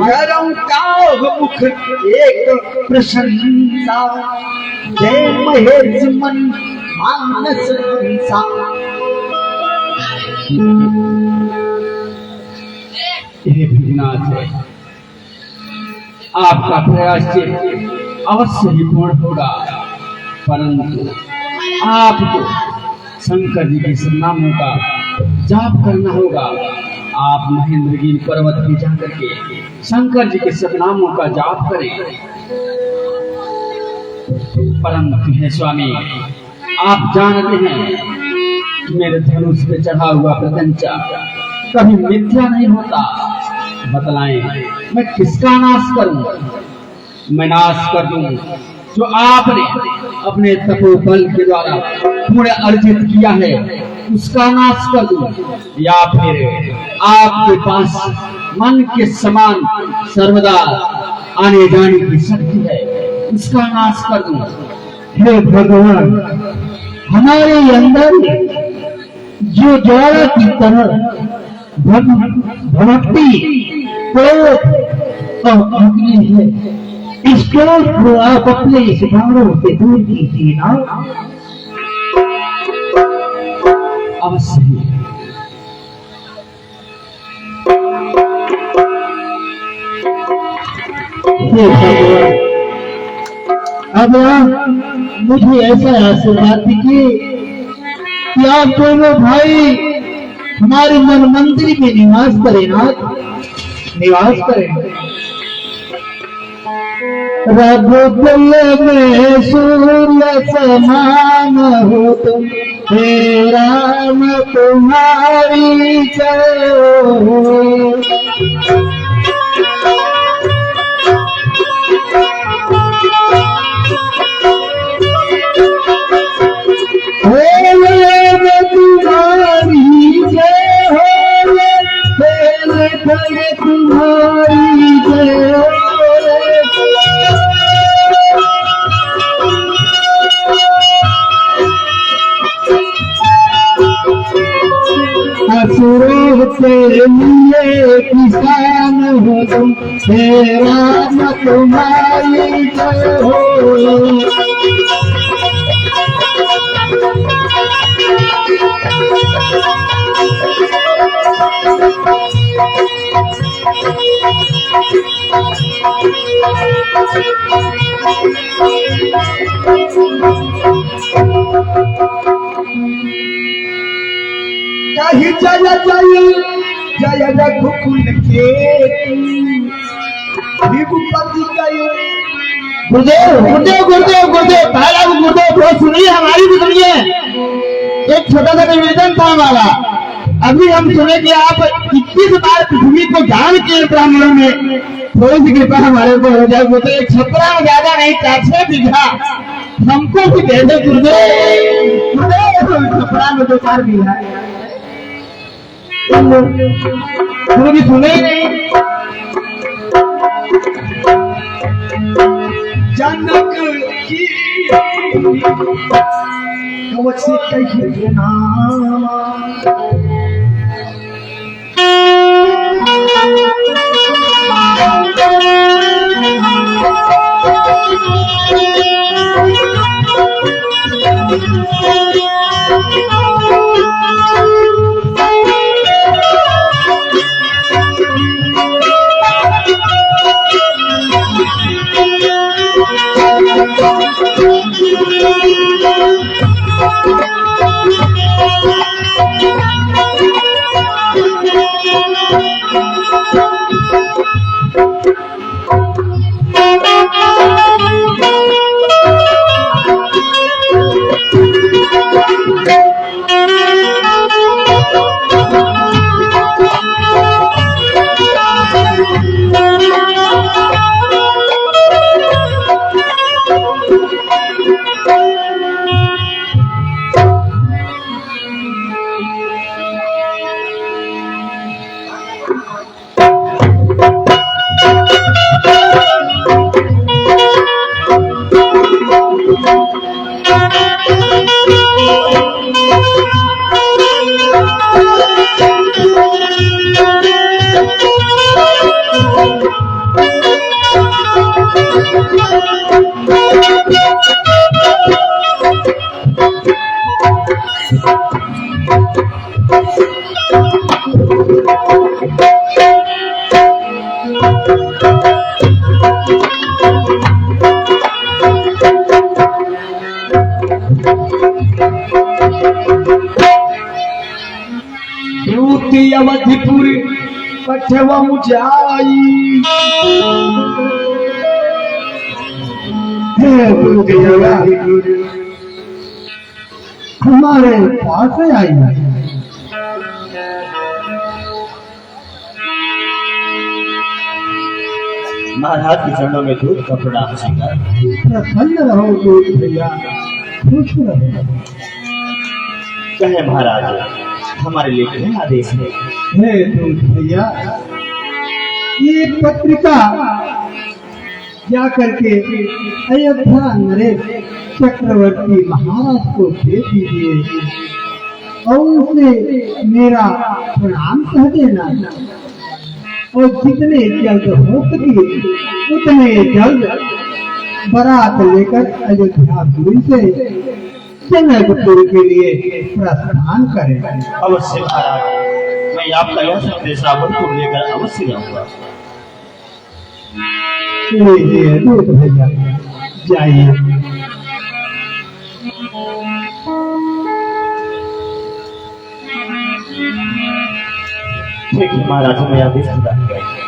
[SPEAKER 3] मुख एक प्रशंसा, जय महेश मन मानस हंसा।
[SPEAKER 5] हे भृगुनाथ, आपका प्रयास अवश्य ही पूर्ण होगा, परंतु आपको शंकर जी के नामों का जाप करना होगा। आप महेंद्रगिरी पर्वत पे जाकर के शंकर जी के सतनामों का जाप करें। परंतु हे स्वामी, आप जानते हैं कि मेरे धनुष पे चढ़ा हुआ प्रत्यंचा कभी मिथ्या नहीं होता। बतलाएं, मैं किसका नाश करूं? मैं नाश कर दूं जो आपने अपने तपोबल के द्वारा पुण्य अर्जित किया है उसका नाश कर दूं, या फिर आपके पास मन के समान सर्वदा आने जाने की शक्ति है उसका नाश कर दूं।
[SPEAKER 4] हे भगवान, हमारे अंदर जो ज्वाला की तरह भक्ति क्रोध और अग्नि है, इस क्रोध को आप अपने इस भावों से दूर कीजिए ना।
[SPEAKER 5] अवश्य ही।
[SPEAKER 4] हे भगवान, अब आप मुझे ऐसा आशीर्वाद दीजिए कि आप दोनों भाई हमारे मन मंदिर में निवास करें ना, निवास करें। रघुकुल में सूर्य समान हो तुम, हे राम तुम्हारी जय हो। तुम्हारी जय हो, तुम्हारी जय हो। असुरों के लिए किसान हो तुम, हे राम तुम्हारी जय हो।
[SPEAKER 3] कही जय जय जय रघुकुल के रघुपति कहे।
[SPEAKER 4] गुरुदेव गुरुदेव गुरुदेव गुरुदेव, पहला गुरुदेव बहुत सुनिए, हमारी भी सुनिए। एक छोटा सा निवेदन था हमारा। अभी हम सुने कि आप 21 बार पृथ्वी को दान किए ब्राह्मणों में, थोड़ी सी कृपा हमारे ऊपर हो जाए। वो तो एक छपरा में ज्यादा नहीं, 400 बीघा हमको भी दे दे गुरुदेव। गुरुदेव छपरा में 2-4 बीघा वो भी सुने ही नहीं।
[SPEAKER 3] जनक की कवच से कही नाम, अवधिपुर पठवम जाई।
[SPEAKER 4] हमारे पास आई।
[SPEAKER 5] महाराज के चरणों में दूध का प्रणाम स्वीकार।
[SPEAKER 3] प्रसन्न रहो दूध भैया, खुश रहो।
[SPEAKER 5] कहे महाराज, हमारे लिए क्या आदेश है?
[SPEAKER 3] हे दूध भैया, ये पत्रिका जा करके अयोध्या नरेश चक्रवर्ती महाराज को दे दीजिए और उसे मेरा प्रणाम कह देना, और जितने जल्द हो सके उतने जल्द बारात लेकर अयोध्यापुरी से जनकपुर के लिए प्रस्थान करें।
[SPEAKER 5] अवश्य महाराज, मैं आपका यह संदेश रावणपुर लेकर अवश्य जाऊंगा।
[SPEAKER 3] लीजिए दूध भैया, जाइए।
[SPEAKER 5] ठीक है महाराज, मैं आदेश प्रदान करूंगा।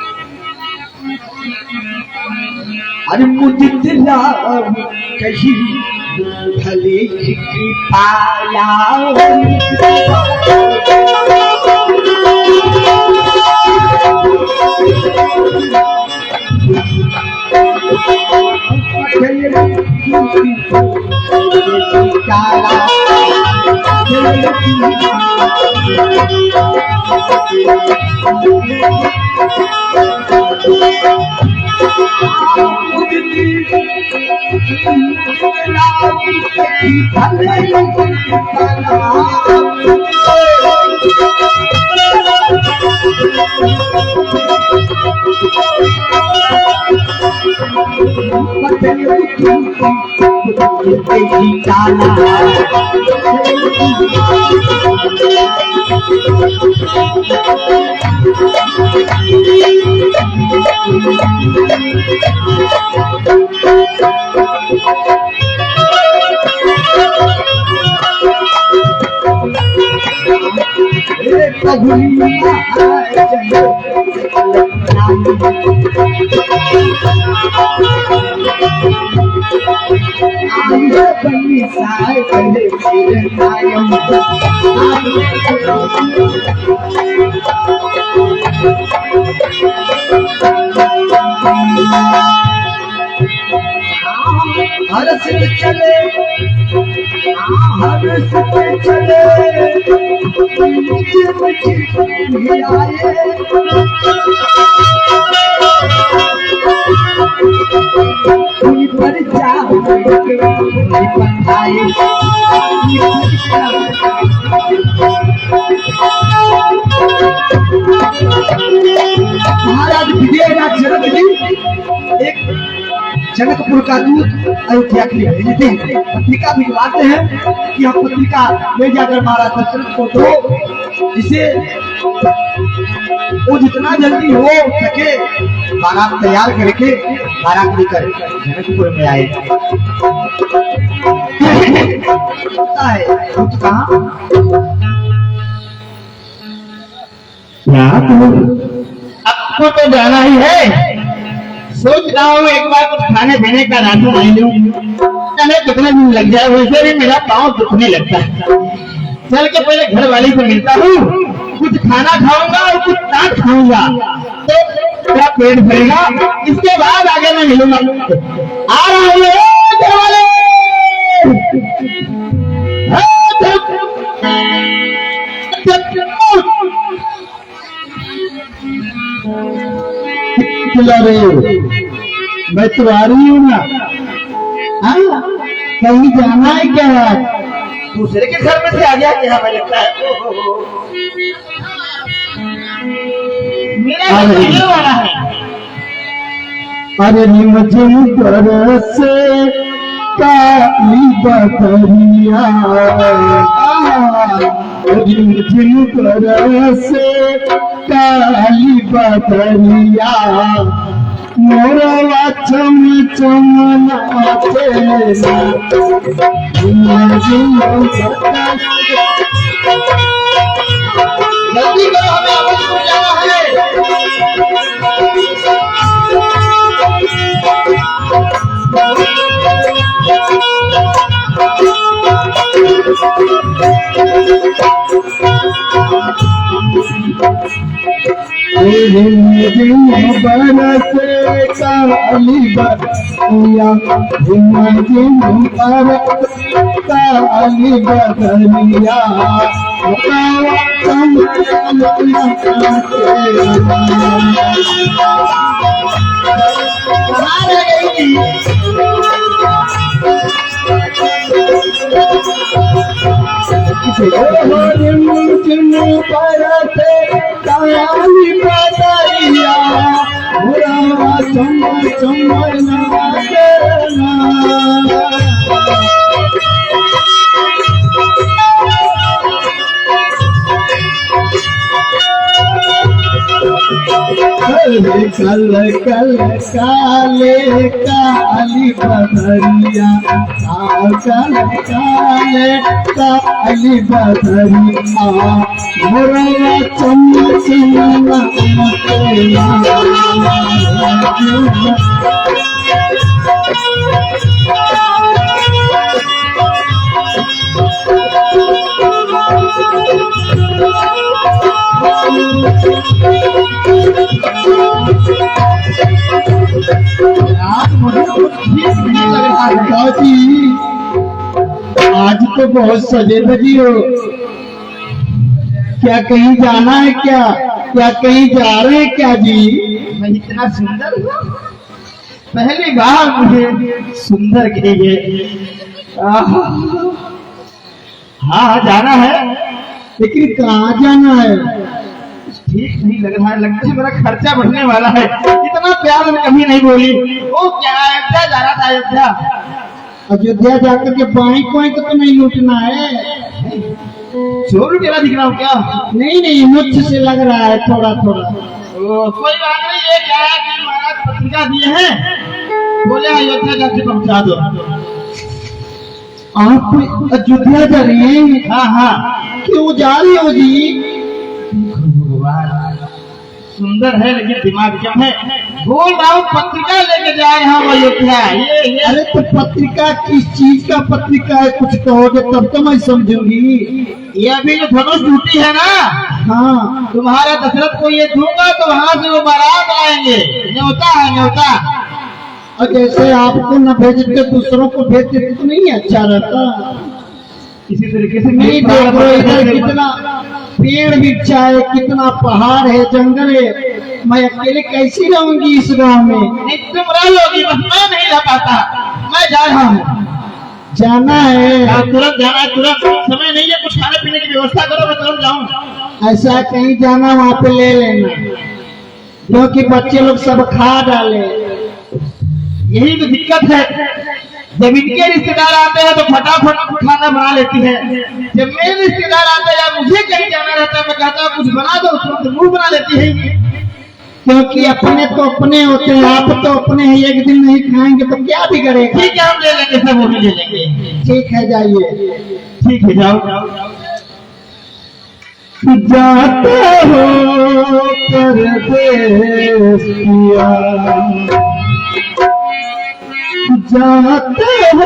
[SPEAKER 3] अरे मुझे दिला कहीं भले की पाया हर्ष चले पर जाओ महाराज विजयराज जनक जी एक जनकपुर का दूत अयोध्या के लिए भेजते हैं, पत्रिका भिजवाते हैं कि हम पत्रिका ले जाकर महाराज दशरथ को दो, जिसे वो जितना जल्दी हो सके बारात तैयार करके बारात लेकर जनकपुर में आए। दूत कहाँ?
[SPEAKER 5] आपको तो जाना ही है। सोच रहा हूँ एक बार कुछ खाने पीने का राशन ले लूं, जाने कितने दिन लग जाए। वैसे भी मेरा पाँव दुखने लगता है। चल के पहले घर वाली से मिलता हूँ, कुछ खाना खाऊंगा और कुछ चाट खाऊंगा तो मेरा पेट भरेगा, इसके बाद आगे मैं मिलूंगा। आ रहा हूँ घर वाले।
[SPEAKER 3] खिला रहे हो, मैं तो आ रही हूँ ना। हाँ, कहीं जाना है क्या?
[SPEAKER 5] दूसरे के घर में से आ गया क्या? हमें लगता है मेरा घर वाला है।
[SPEAKER 3] अरे मुझे तरस काली बदरिया, मुझे तरस काली बदरिया, मोरवा चम चमनाते
[SPEAKER 5] जल्दी करो, हमें अवश्य जाना है।
[SPEAKER 3] बरसे काली बदरिया हिम्मती मुबारक काली बदरिया काली बदरिया कल कल काले काली बदरिया कल काले काली बदरिया मोरा चमचमा आज तो बहुत सजे बजी हो। क्या कहीं जाना है क्या? क्या कहीं जा रहे हैं क्या जी?
[SPEAKER 2] मैं इतना सुंदर हूँ, पहली बार मुझे सुंदर कहेंगे। हाँ जाना है,
[SPEAKER 3] लेकिन कहाँ जाना है?
[SPEAKER 2] ठीक नहीं लग रहा है, लगता है मेरा खर्चा बढ़ने वाला है। इतना प्यार में कभी नहीं बोली। वो क्या अयोध्या जा रहा था, अयोध्या।
[SPEAKER 3] अयोध्या जाकर के बैंक तो नहीं लूटना है।
[SPEAKER 2] चोर तेरा दिख रहा हूँ क्या?
[SPEAKER 3] नहीं नहीं, मुझ से लग रहा है थोड़ा थोड़ा।
[SPEAKER 2] कोई बात नहीं, ये क्या है कि महाराज पत्रिका दिए हैं, बोले अयोध्या जाके पहुंचा दो।
[SPEAKER 3] आप अयोध्या जा रहे हैं?
[SPEAKER 2] हाँ हाँ।
[SPEAKER 3] क्यों जा रही हो जी?
[SPEAKER 2] सुंदर है लेकिन दिमाग कम है। बोल रहा हूँ पत्रिका लेके जा रहा हूँ अयोध्या। ये
[SPEAKER 3] अरे तो पत्रिका किस चीज का पत्रिका है? कुछ कहोगे तब तो मैं समझूंगी।
[SPEAKER 2] ये अभी जो धनुष टूटी है ना,
[SPEAKER 3] हाँ,
[SPEAKER 2] तुम्हारे दशरथ को ये दूंगा तो वहाँ से वो बारात आएंगे। न्योता है न्योता।
[SPEAKER 3] और जैसे आपको न भेज के दूसरों को भेज देते तो नहीं अच्छा रहता?
[SPEAKER 2] इसी तरीके से
[SPEAKER 3] नहीं देखो इधर कितना पेड़ वृक्षा है, कितना पहाड़ है, जंगल है। मैं अकेले कैसी रहूंगी इस गांव में?
[SPEAKER 2] नहीं तुम रह लोगी, बस मैं नहीं रह पाता। मैं जा रहा हूँ।
[SPEAKER 3] जाना है?
[SPEAKER 2] तुरंत जाना है, तुरंत। समय नहीं है, कुछ खाने पीने की व्यवस्था करो, मैं तुरंत जाऊँ।
[SPEAKER 3] ऐसा कहीं जाना वहाँ पे ले लेना, क्योंकि बच्चे लोग सब खा डाले।
[SPEAKER 2] यही तो दिक्कत है, जब इनके रिश्तेदार आते हैं तो फटाफट खाना बना लेती है। जब मेरे रिश्तेदार आते हैं या मुझे कहीं जाना रहता है, मैं कहता हूँ कुछ बना दो, तुरंत मुंह बना लेती है।
[SPEAKER 3] क्योंकि अपने तो अपने होते हैं, आप तो अपने हैं। एक दिन नहीं खाएंगे तो क्या बिगड़ेगा?
[SPEAKER 2] ठीक है, हम ले लेंगे, सब वो भी ले लेंगे।
[SPEAKER 3] ठीक है, जाइए।
[SPEAKER 2] ठीक है, जाओ।
[SPEAKER 3] जाते हो परदेस किया, जाते हो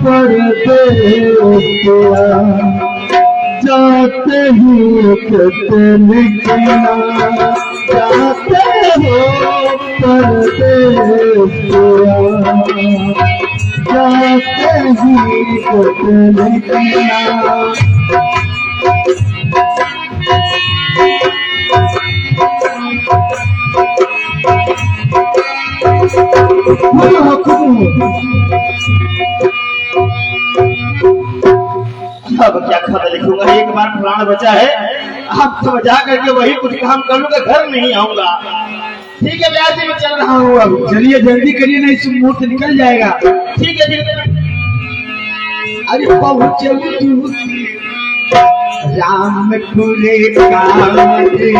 [SPEAKER 3] परदेस किया, जाते ही निकला, जाते हो परदेस किया, जाते ही निकला।
[SPEAKER 2] अब क्या खाता लिखूंगा, एक बार पुराण बचा है। अब तो जा करके वही कुछ काम कर लूंगा, घर नहीं आऊंगा। ठीक है ब्याह जी, मैं चल रहा हूँ। अब
[SPEAKER 3] चलिए जल्दी करिए, नहीं तो मुंह से निकल जाएगा।
[SPEAKER 2] ठीक है, फिर
[SPEAKER 3] अरे पहुँचे राम खुले काम दे,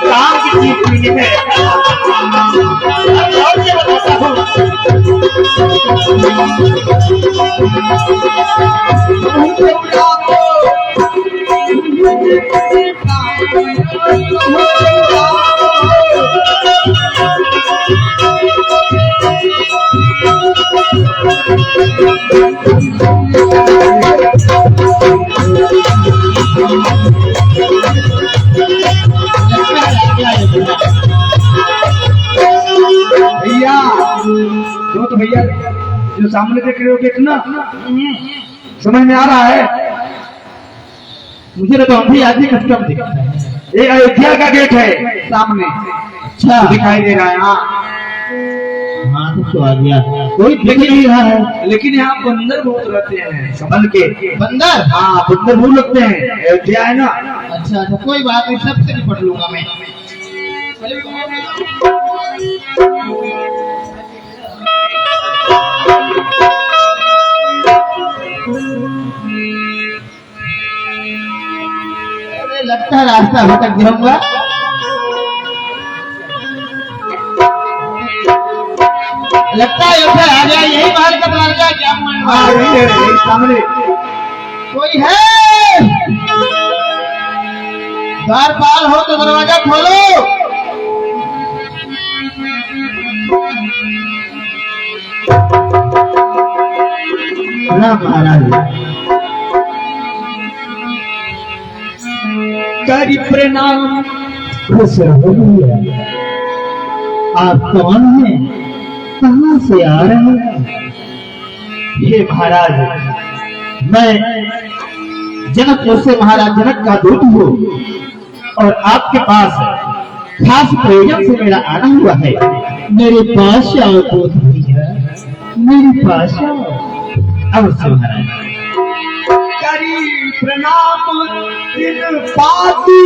[SPEAKER 2] काम की चीज है।
[SPEAKER 3] भैया तो भैया जो सामने देख रहे हो कितना समझ में आ रहा है?
[SPEAKER 4] मुझे तो अभी आदमी कस्टम दिखा है।
[SPEAKER 3] ये अयोध्या का गेट है सामने,
[SPEAKER 4] अच्छा
[SPEAKER 3] दिखाई दे रहा है। हाँ,
[SPEAKER 4] हाँ तो आ गया, कोई देख नहीं रहा है।
[SPEAKER 3] लेकिन यहाँ बंदर बहुत रहते हैं संभल के।
[SPEAKER 4] बंदर?
[SPEAKER 3] हाँ, बंदर बहुत लगते हैं, अयोध्या है ना।
[SPEAKER 4] अच्छा अच्छा, कोई बात नहीं, सबसे नहीं पढ़ लूंगा मैं। अरे लगता है रास्ता भटक जाऊंगा। लगता है उधर आ गया, यही बाहर का दरवाजा क्या?
[SPEAKER 3] हाँ, यही है, यही सामने।
[SPEAKER 4] कोई है? द्वार पार हो तो दरवाजा खोलो। महाराज
[SPEAKER 3] करी प्रणाम।
[SPEAKER 4] आप कौन हैं? कहाँ से आ रहे हैं? ये महाराज, मैं जनकपुर से महाराज जनक का दूत हूँ और आपके पास खास प्रयोजन से मेरा आना हुआ है। मेरे पास आओ दूत भैया, मेरे पास आओ। अवश्य महाराज।
[SPEAKER 3] करी प्रणाम दिन पाती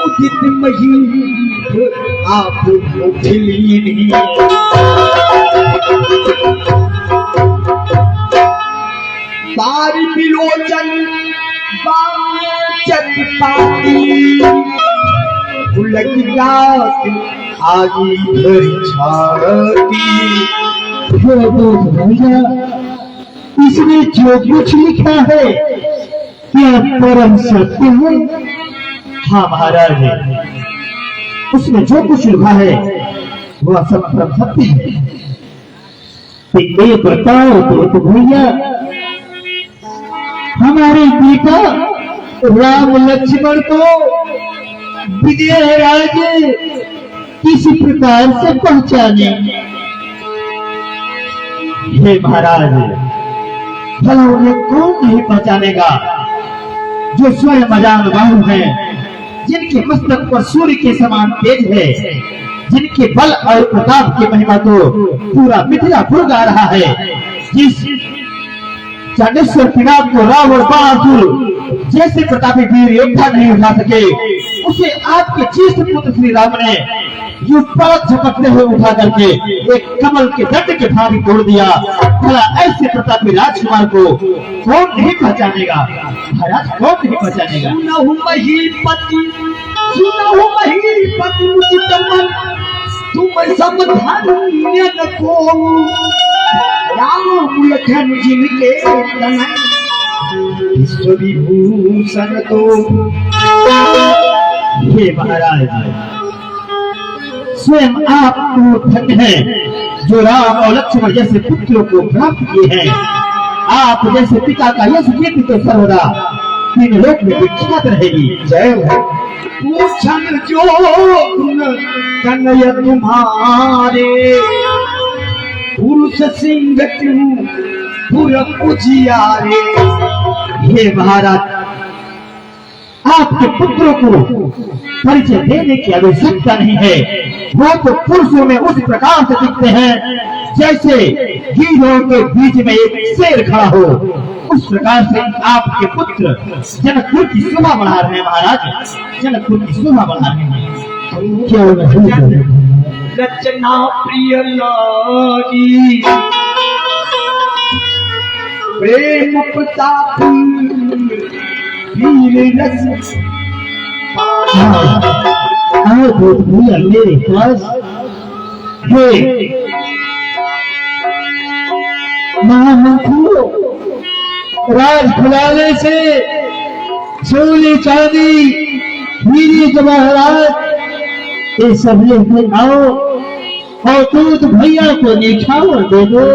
[SPEAKER 3] उदित महीत आप उठलीनी। तारी विलोचन बाचन पाती उलग रात आगी भर छाती।
[SPEAKER 4] भैया, इसमें जो कुछ लिखा है क्या परम सत्य है? हाँ महाराज, उसमें जो कुछ लिखा है वह सब परम सत्य है। ये बताओ तो भैया, हमारे पिता राम लक्ष्मण को विजय राज किस प्रकार से पहचाने? हे महाराज, भला उन्हें कौन नहीं पहचानेगा जो स्वयं अजान बाहु है, जिनके मस्तक पर सूर्य के समान तेज है, जिनके बल और प्रताप की महिमा तो पूरा मिथिलापुर गा रहा है। जिस चाणेश्वर पिनाक को रावण बहादुर जैसे प्रतापी वीर योद्धा नहीं उठा सके, उसे आपके ज्येष्ठ पुत्र श्री राम ने यूं पलक झपकते हुए उठा करके एक कमल के दंड के भारी तोड़ दिया। भला ऐसे प्रतापी राजकुमार को कौन नहीं पहचानेगा? महाराज, कौन नहीं पहचानेगा?
[SPEAKER 3] सुनहु महीपति मुझ मन तुम सब धन्य न को। राम लखन जिनके तनय विश्व विभूषण तो।
[SPEAKER 4] हे महाराज, स्वयं आप धन्य हैं जो राम और लक्ष्मण जैसे पुत्रों को प्राप्त किए हैं। आप जैसे पिता का यश कीर्ति तो सर्वदा तीन लोक में विख्यात रहेगी।
[SPEAKER 3] जय हो। पूछन जो गुण कन्हैया तुम्हारे, पुरुष सिंह क्यों पुर उजियारे।
[SPEAKER 4] हे महाराज, आपके पुत्रों को परिचय देने की आवश्यकता नहीं है। वो तो पुरुषों में उस प्रकार से दिखते हैं जैसे हीरों के बीच में एक शेर खड़ा हो। उस प्रकार से आपके पुत्र जनकपुर की शोभा बढ़ा रहे हैं। महाराज, जनकपुर की शोभा बढ़ा रहे हैं। क्या
[SPEAKER 3] रचना प्रिय लागी, प्रेम प्रताप वीर रस
[SPEAKER 4] और दूध भी मेरे पास है। महामंत्रियों, राज खुलाने से सोने चांदी हीरे जवाहरात ये सब लेके आओ और दूध भैया को निछावर दे दो।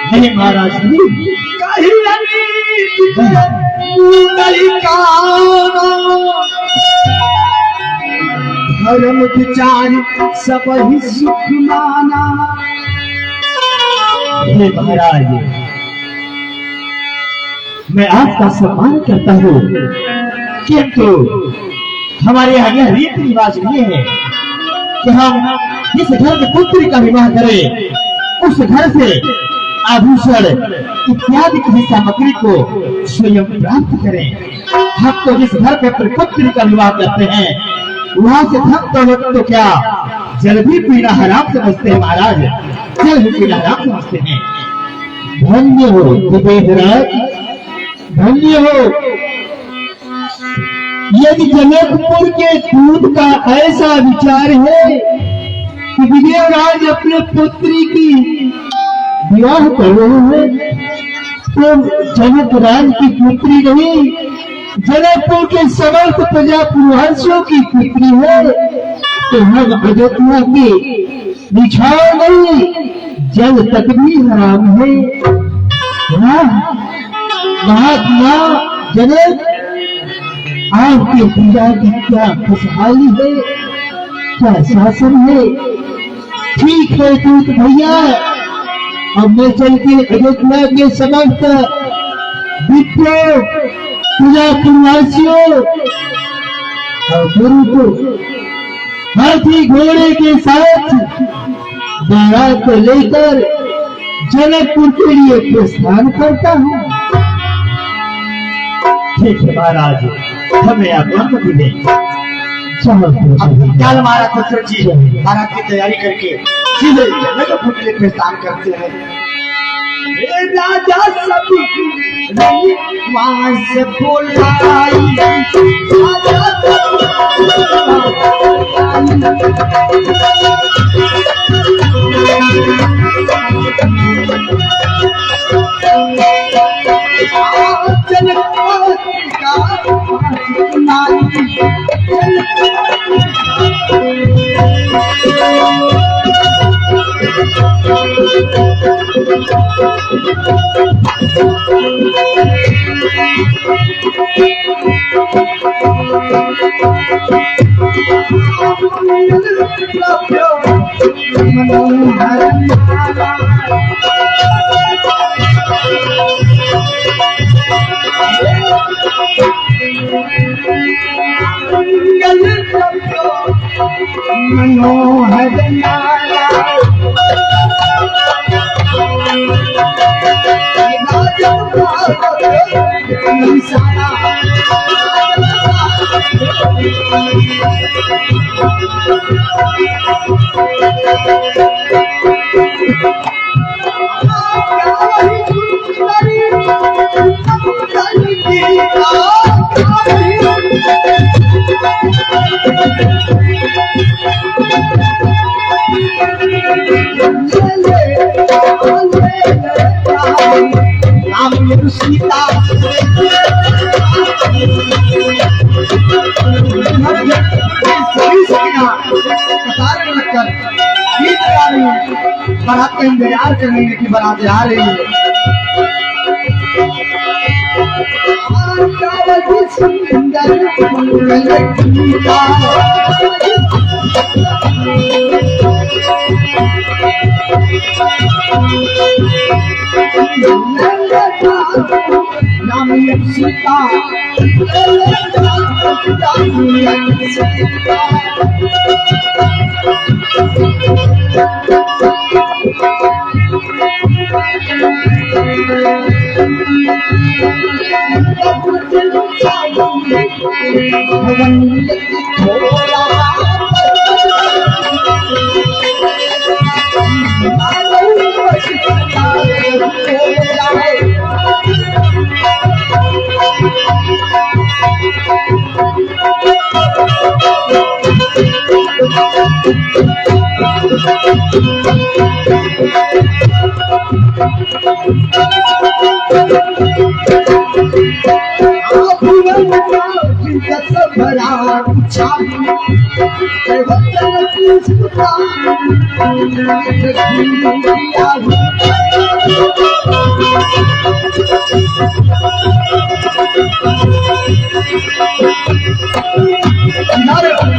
[SPEAKER 4] हे महाराज जी,
[SPEAKER 3] धर्म विचार सब ही सुख माना।
[SPEAKER 4] हे महाराज, मैं आपका सम्मान करता हूँ, किंतु हमारे यहाँ यह रीति रिवाज नहीं है कि हम जिस घर में पुत्री का विवाह करें उस घर से आभूषण इत्यादि की सामग्री को स्वयं प्राप्त करें। हम तो जिस घर पे अपनी पुत्री का विवाह करते हैं वहां से धन दौलत तो क्या जल भी पीना हराम समझते हैं महाराज, जल भी पीना हराम समझते हैं। धन्य हो विदेहराज, धन्य हो। यदि जनकपुर के दूध का ऐसा विचार है कि विदेहराज अपने पुत्री की विवाह कर रहे हैं तो जनक राज की पुत्री नहीं, जनकपुर के समस्त प्रजा पुरुषों की पुत्री है। तो हम अयोध्या के निछाव नहीं, जल तक भी हराम है। महात्मा जनक, आपके प्रजा की क्या खुशहाली है, क्या शासन है। ठीक है दूत भैया, अब मैं चल के अयोध्या के समस्त विप्रो पूजा पुरवासियों और गुरु को हाथी घोड़े के साथ बारात लेकर जनकपुर के लिए प्रस्थान करता हूँ। ठीक है महाराज, हमें आप अनुमति दें।
[SPEAKER 3] चल महाराज दशरथ जी, महाराज की तैयारी करके सीधे जनकपुर के लिए प्रस्थान करते हैं। राजा सब वहां से बोलाई, राजा सीता बारात का इंतजार करेंगे कि बारात आ रही है। सीता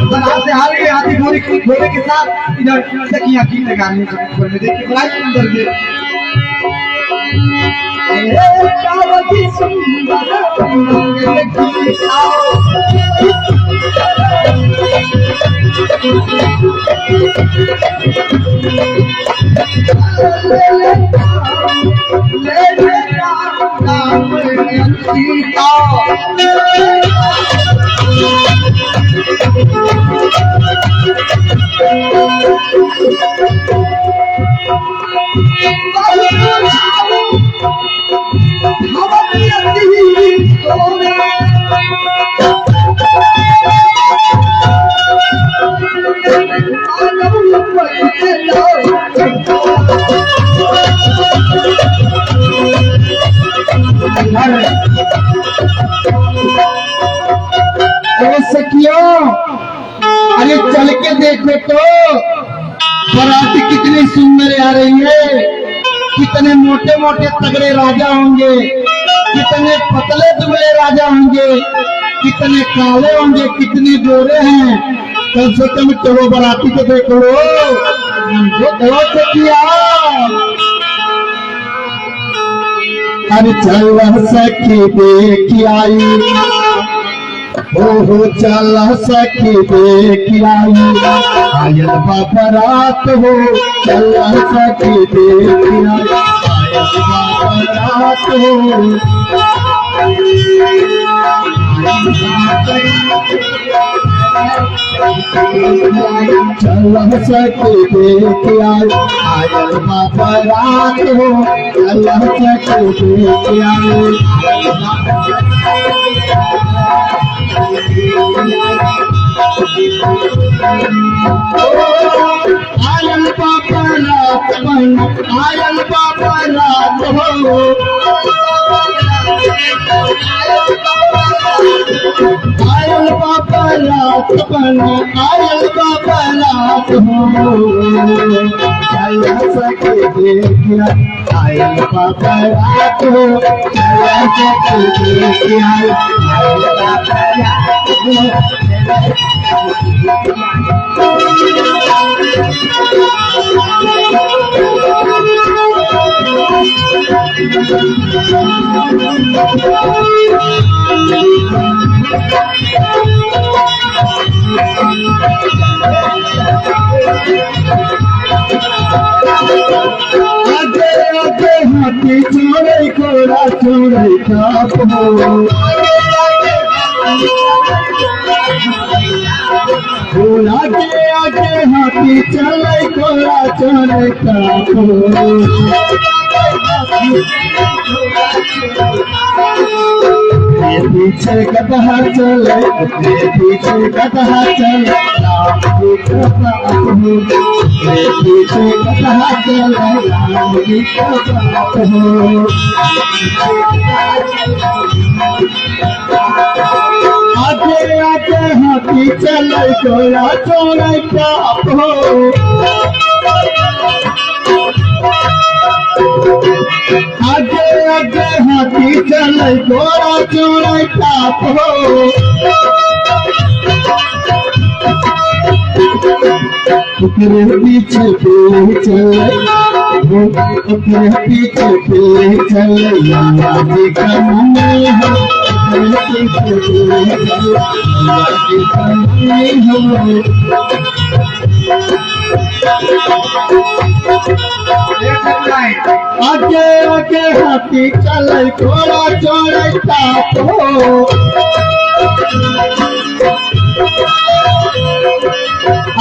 [SPEAKER 3] बनाते हाल के हाथी घोड़े के साथ इधर सखियां गीत गाने में देखिए बड़ा सुंदर दे
[SPEAKER 5] अरे चल के देखो तो बाराती कितनी सुंदर आ रही है। कितने मोटे मोटे तगड़े राजा होंगे, कितने पतले दुबले राजा होंगे, कितने काले होंगे, कितने गोरे हैं। कम से कम चलो बाराती को देखो, देखो सखिया। अरे चल सखी देख आई, हो चल सखी देख आई, आयल बारात हो। चल सखी देख आई, आयल बारात हो। चल सखी देख आई, आयल बारात हो। चल सखी देख आई, आयल बाबा रात बन, आयल बाबा रात हो। आयल बाबा रात बन, आयल बाबा रात हो। चल सके देखिया, आयल बाबा रात हो। चल सके देखिया, आयल बाबा रात हो। आगे आगे हाथी चोरे घोड़ा चोरे काप हो। आगे आगे हाथी चले घोड़ा चोरे काप हो। पीछे गधा चले, पीछे गधा चले, राम की बात हो। पीछे गधा चले, राम की बात हो। आगे आगे हाथी चले घोड़ा चोरे काप हो। आगे आगे हाथी चले घोड़ा चोरे काप हो। उकरे पीछे चले, उकरे पीछे चले, लल्ला जी का मुंह हो। उकरे पीछे चले, लल्ला जी का मुंह हो। आगे आगे हाथी चले घोड़ा चोरे काप हो।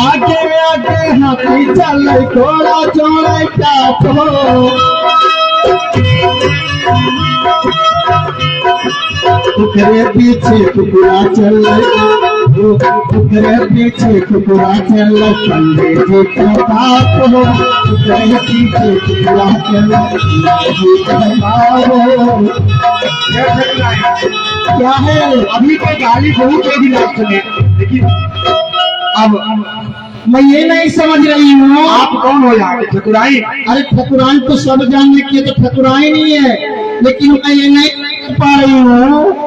[SPEAKER 5] आगे आगे हाथी चले घोड़ा चोरे काप हो। उकरे पीछे टुकड़ा चले,
[SPEAKER 4] हो तेरे पीछे टुकड़ा चल संडे जी का बाप हो तेरे पीछे टुकड़ा चल संडे जी का बाप हो। क्या है अभी तो गाली बहुत होगी लास्ट में, लेकिन अब मैं ये नहीं समझ रही हूँ आप कौन हो यहाँ ठकुराई? अरे ठकुराई तो सब जानने की तो ठकुराई नहीं है, लेकिन मैं ये नहीं पा रही हूँ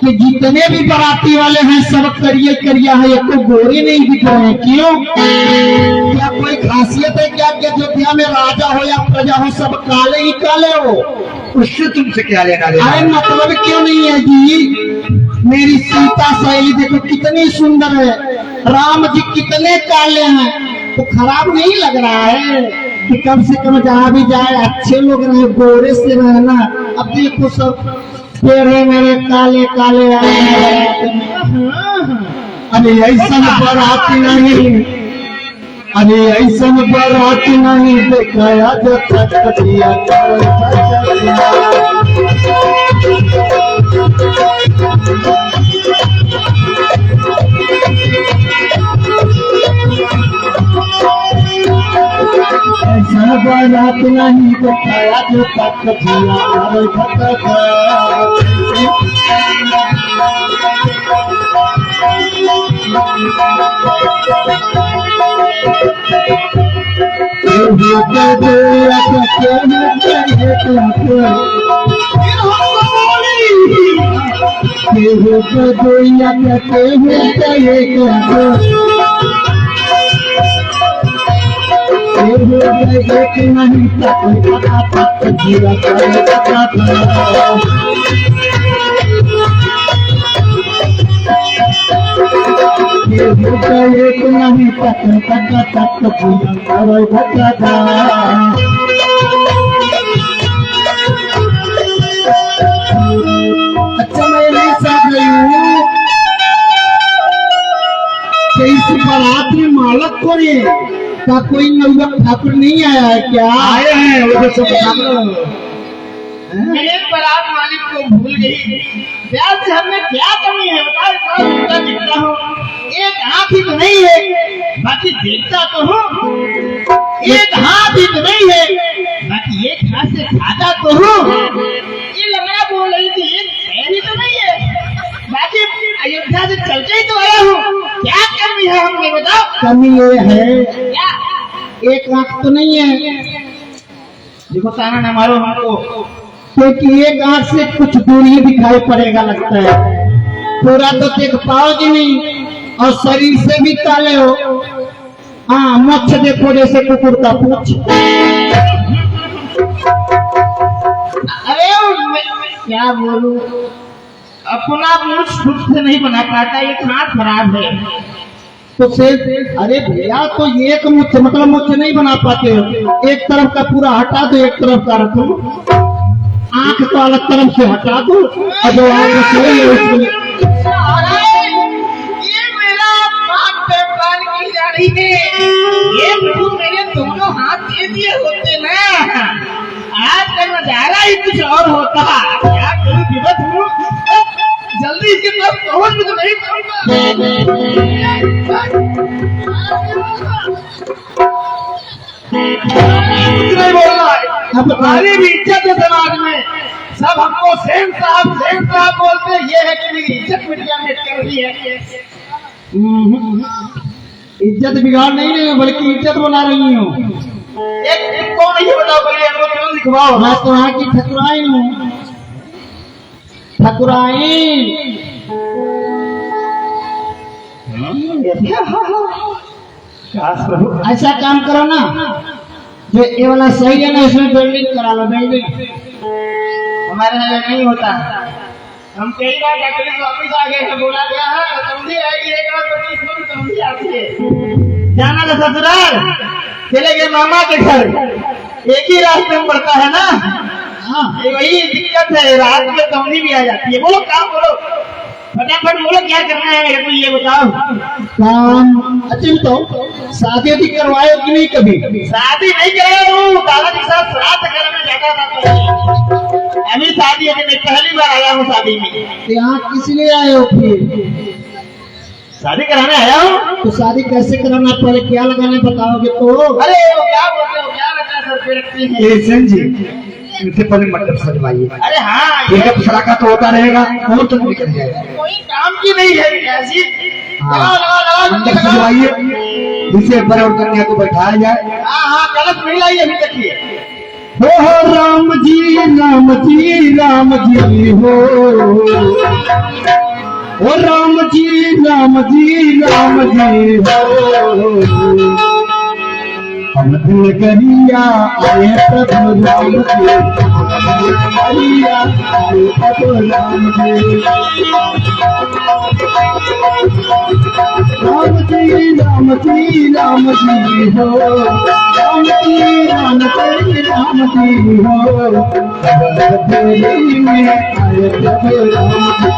[SPEAKER 4] कि जितने भी बाराती वाले हैं सब करिए करिया है, एक तो गोरे नहीं दिख रहे हैं। क्यों? क्या कोई खासियत है क्या कि अयोध्या में राजा हो या प्रजा हो सब काले ही काले हो? उससे तुमसे क्या लेना देना? अरे मतलब क्यों नहीं है जी? मेरी सीता शैली देखो कितनी सुंदर है, राम जी कितने काले हैं, तो खराब नहीं लग रहा है कि कम से कम जहाँ भी जाए अच्छे लोग रहे, गोरे से रहना। अब देखो सब तेरे मेरे काले काले आए हैं। अरे ऐसा बारात नहीं, अरे ऐसा बारात नहीं दिखाया जो तक दिया ऐसा बारात नहीं दिखाया जो तक दिया। नहीं एक नहीं अच्छा मैं नहीं समझ रही हूँ कि इस बारात में मालक कौन है? क्या कोई नवगत ठाकुर नहीं आया है क्या? आए हैं वो तो सब
[SPEAKER 2] मेरे बारात मालिक को भूल गई। प्यार से हमने क्या कमी है बताओ? इतना सुंदर दिखता हूँ, एक आँख ही तो नहीं है बाकी देखता तो हूँ, एक हाथ ही तो नहीं है बाकी एक हाथ से खाता तो हूँ। ये लंगड़ा बोल रही थी, एक पैर ही तो नहीं है बाकी अयोध्या से चल के ही तो आया हूँ। क्या कमी है हमने बताओ?
[SPEAKER 4] कमी ये है
[SPEAKER 2] क्या?
[SPEAKER 4] एक आँख तो नहीं है,
[SPEAKER 2] देखो ताना न मारो हमको,
[SPEAKER 4] क्योंकि एक आँख से कुछ दूरी दिखाई पड़ेगा लगता है, पूरा तो देख पाओगे नहीं, और शरीर से भी काले हो। हाँ मोक्ष देखो जैसे कुकुर का पूछ।
[SPEAKER 2] अरे क्या बोलूं, अपना मुझ खुद से नहीं बना पाता, एक हाथ खराब है।
[SPEAKER 4] तो से अरे भैया तो एक मुझ मतलब मुझ नहीं बना पाते हो, एक तरफ का पूरा हटा दो, एक तरफ का रखो, आंख तो अलग तरफ से हटा दो, और जो आंख से
[SPEAKER 2] ये मेरा बात पे पान की जा रही है। ये प्रभु मेरे दोनों हाथ दे दिए होते ना, आज का नजारा ही कुछ और होता। क्या करूं विपत हूँ, जल्दी इसके पास पहुंच भी तो नहीं बोलना है। हमारी भी इज्जत है समाज में, सब हमको सेम साहब बोलते, ये है कि मेरी इज्जत मिटिया मिट कर रही है।
[SPEAKER 4] इज्जत बिगाड़ नहीं रही हो बल्कि इज्जत बना रही हूँ।
[SPEAKER 2] एक कौन है ये बताओ, पहले हमको क्यों दिखवाओ।
[SPEAKER 4] मैं तो यहाँ की ठकुराइन हूँ, ठकुराइन। ऐसा काम करो ना, जो ये वाला सही है ना, इसमें वेल्डिंग करा लो, वेल्डिंग।
[SPEAKER 2] हमारे यहाँ नहीं होता, हम कई बार डॉक्टरी ऑफिस आ गए हैं, बोला गया है समझी आएगी, एक बार 25 मिनट समझी आती है। जाना था ससुराल, चले गए मामा के घर, एक ही रास्ते में पड़ता है ना। हाँ वही दिक्कत है, रात में समझी भी आ जाती है। बोलो काम बोलो, फटाफट बोलो क्या करना है मेरे को ये बताओ।
[SPEAKER 4] काम अच्छा तो शादी भी करवाए कि नहीं? कभी
[SPEAKER 2] शादी नहीं कराया हूँ, दादा के साथ श्राद्ध करने जाता था तो अभी शादी है, मैं पहली बार आया हूँ शादी में।
[SPEAKER 4] यहाँ किस लिए आए हो फिर?
[SPEAKER 2] शादी कराने आया हूँ।
[SPEAKER 3] तो शादी कैसे कराना, पहले क्या लगाना बताओगे तो।
[SPEAKER 2] अरे वो क्या बोलते हो, क्या लगता है सर पे रखती है।
[SPEAKER 5] ये सेन जी इनसे पहले मतलब सजवाइए,
[SPEAKER 2] अरे हाँ,
[SPEAKER 5] ये कब सलाका तो होता रहेगा और तो निकल जाएगा।
[SPEAKER 2] कोई काम की नहीं है ऐसी।
[SPEAKER 5] हाँ। मंडप
[SPEAKER 2] लगाओ।
[SPEAKER 5] सजवाइए जिसे बर और कन्या को बैठाया जाए।
[SPEAKER 2] हाँ हाँ, गलत नहीं लाई अभी तक ये।
[SPEAKER 4] हो राम जी राम जी राम जी हो राम जी राम जी राम जी हो। हम दिल करिया आए प्रभु राम जी, करिया आए प्रभु राम जी। राम जी राम जी राम जी हो, राम जी राम जी राम जी हो। भगवती में आए प्रभु राम जी।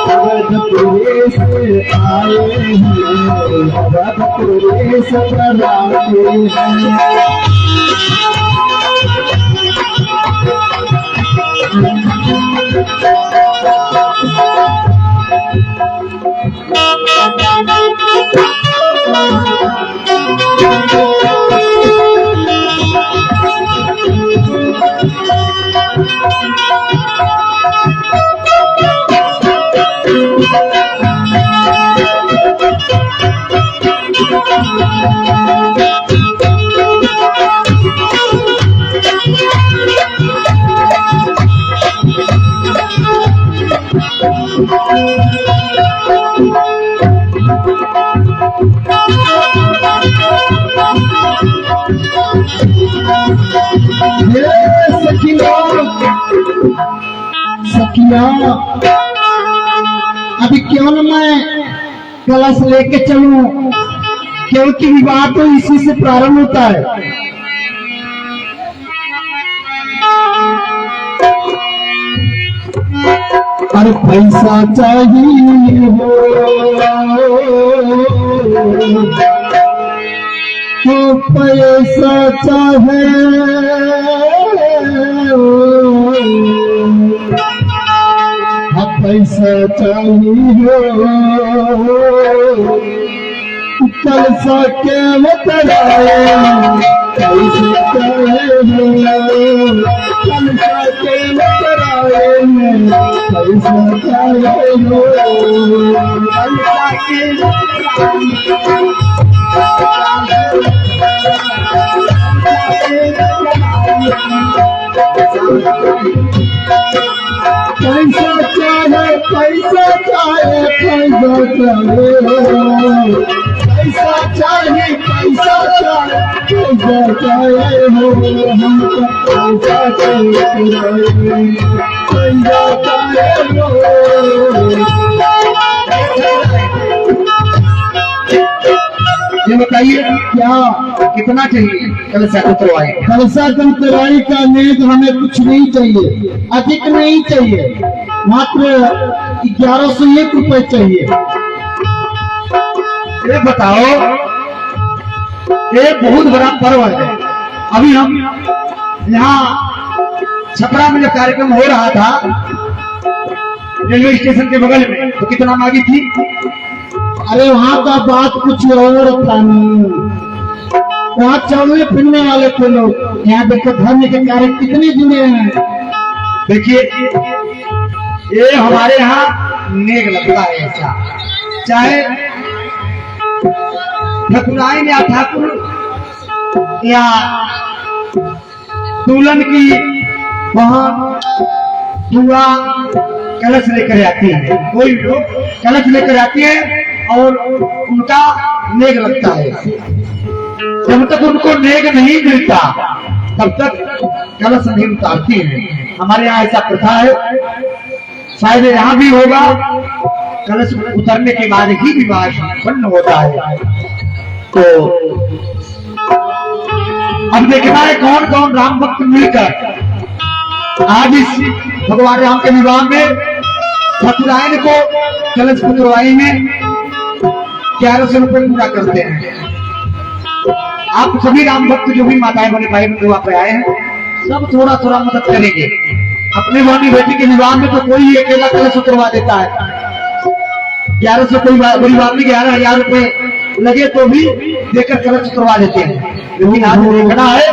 [SPEAKER 4] अवधपुरे से आए हैं, अवधपुरे से बराते हैं। सखिया अभी क्यों न मैं कलश लेके चलूं, क्योंकि विवाह तो इसी से प्रारंभ होता है। अरे पैसा चाहिए हो तो पैसा चाहे, पैसा चाहिए चल सके मतराए, पैसा चाहिए चल सके मतराए, पैसा चाहिए पैसा चाहे पैसा चाहे पैसा चाहे पैसा चाहे पैसा चाहे हो हमको पैसा चाहिए पैसा चाहे हो।
[SPEAKER 5] ये बताइए क्या कितना चाहिए कलशा उतरवाई?
[SPEAKER 4] कलशा उतरवाई का नेक हमें कुछ नहीं चाहिए, अधिक नहीं चाहिए, मात्र 1101 रुपए चाहिए।
[SPEAKER 5] ये बताओ, ये बहुत बड़ा पर्व है। अभी हम यहाँ छपरा में जो कार्यक्रम हो रहा था रेलवे स्टेशन के बगल में, तो कितना मांगी थी?
[SPEAKER 4] अरे वहाँ का बात कुछ और था, वहाँ चलने फिरने वाले थे लोग। यहाँ देखो धर्म के कार्य कितने जुड़े हैं।
[SPEAKER 5] देखिए ये हमारे यहाँ नेक लगता है ऐसा, चाहे ठकुराइन या ठाकुर या दुल्हन की वहाँ दुआ कलश लेकर आती है, कोई लोग कलश लेकर आती है और उनका नेक लगता है। जब तक उनको नेक नहीं मिलता तब तक कलश नहीं उतारती है। हमारे यहाँ ऐसा प्रथा है, शायद यहाँ भी होगा। कलश उतरने के बाद ही विवाह संपन्न होता है। तो अब देखना है कौन कौन राम भक्त मिलकर आज इस भगवान राम के विवाह में ठाकुरायन को कलश उतरवाएंगे, 1100 रुपये पूरा करते हैं। आप सभी राम भक्त जो भी माताएं बने भाई बंधु वहां पे आए हैं, सब थोड़ा थोड़ा मदद करेंगे। अपने वाली बेटी के विवाह में तो कोई अकेला कलश उतरवा देता है। 1100 कोई बड़ी बात नहीं, 11,000 रुपए लगे तो भी देकर कलश उतरवा देते हैं। लेकिन आज देखना है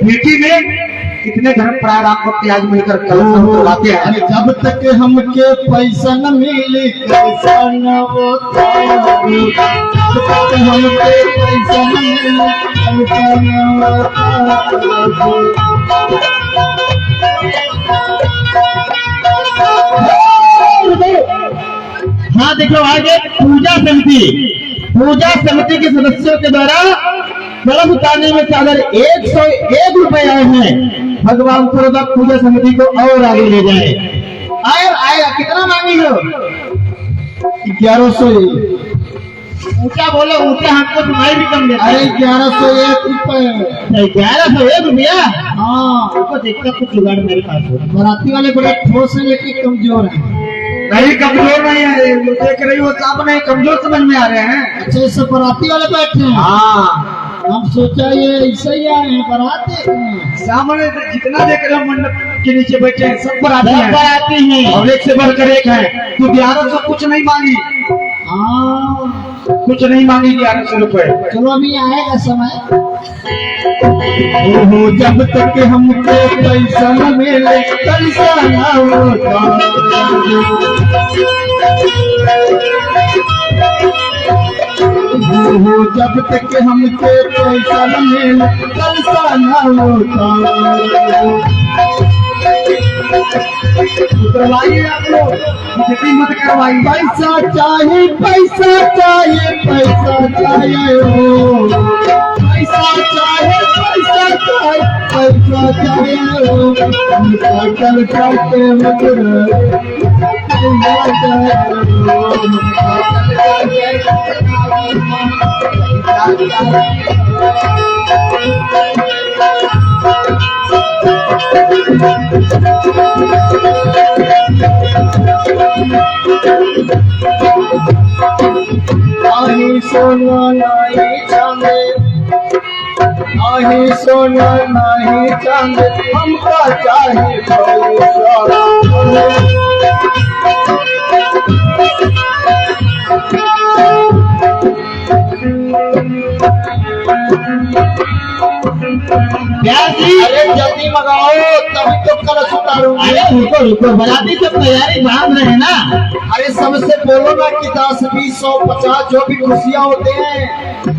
[SPEAKER 5] बेटी में कितने धर्म प्राय राम भक्त आज मिलकर कलश उतरवाते हैं।
[SPEAKER 3] जब तक हमके पैसा न मिले कैसा न होता, जब तक हमके पैसा न मिले कैसा न होता।
[SPEAKER 4] हाँ देखो आगे पूजा समिति के सदस्यों के द्वारा कलश उतारने में चादर 101 रुपए आए हैं। भगवान खुदा पूजा समिति को और आगे ले जाए। आएगा कितना मांगी हो?
[SPEAKER 3] 1100।
[SPEAKER 4] ऊंचा बोलो, ऊंचा हमको तुम्हारी भी कम देता
[SPEAKER 3] अरे
[SPEAKER 4] है।
[SPEAKER 3] 1101 रुपए।
[SPEAKER 4] 1101 रुपया?
[SPEAKER 3] हाँ,
[SPEAKER 4] हमको देखकर कुछ जुगाड़ मेरे पास हो।
[SPEAKER 3] बराती वाले बड़े ठोस है लेकिन कमजोर है।
[SPEAKER 5] नहीं कमजोर नहीं है, देख रही हो आप नहीं कमजोर समझ में आ रहे हैं।
[SPEAKER 3] अच्छा, ये सब बराती वाले बैठे हैं।
[SPEAKER 5] हाँ
[SPEAKER 3] हम सोचा ये ऐसे ही आए हैं बारात देखने।
[SPEAKER 5] सामने जितना देख रहे हो मंडप के नीचे बैठे हैं सब बराती हैं
[SPEAKER 4] हैं।
[SPEAKER 5] और एक से बढ़कर एक है। तो 1100 कुछ नहीं मांगी,
[SPEAKER 3] हाँ,
[SPEAKER 5] कुछ नहीं मांगी 1100 रुपए।
[SPEAKER 3] चलो अभी आएगा समय।
[SPEAKER 4] ओहो जब तक हमको पैसा न मिले कैसा न होता। ओहो जब तक हमको पैसा न मिले कैसा न होता।
[SPEAKER 5] करवाइए आप लोग, जितनी मत करवाइए।
[SPEAKER 4] पैसा चाहिए पैसा चाहिए पैसा चाहिए हो, पैसा चाहिए पैसा चाहिए पैसा चाहिए हो। चल चलते
[SPEAKER 3] आही सोना नहीं चांदे, आही सोना नहीं चांदे, हमका चाहिए पैसा। अरे जल्दी मंगाओ तभी तो कलश उतारूंगी।
[SPEAKER 4] अरे रुको रुको, बराती सब तैयारी बांध रहे हैं ना।
[SPEAKER 3] अरे सबसे बोलो ना कि 10, 20, 100, 50 जो भी खुशियाँ होते हैं,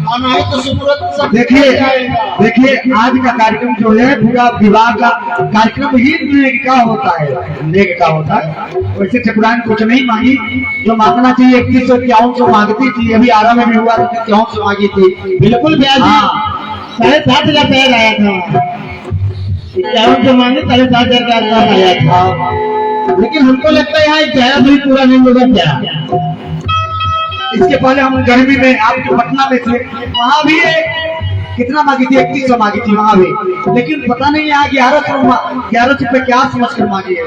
[SPEAKER 3] आना है तो सुमुहूर्त सब
[SPEAKER 5] देखिए आज का कार्यक्रम जो है पूरा विवाह का कार्यक्रम ही नेक का होता है, नेक का होता है। वैसे ठाकुरान कुछ नहीं मांगी, जो मांगना चाहिए 3151 मांगती थी। अभी आरा में भी हुआ तो 51 मांगी थी।
[SPEAKER 4] बिल्कुल ब्याज 7,500 रुपया आया था। 51 मांगे 7,500 के आसपास आया था। लेकिन हमको लगता है यहाँ 11 भी पूरा नहीं होगा क्या।
[SPEAKER 5] इसके पहले हम गर्मी में आपके पटना में थे, वहाँ भी कितना मांगी थी? 3100 मांगी थी वहाँ भी। लेकिन पता नहीं यहाँ 1100 रुपए क्या समझ कर मांगी है।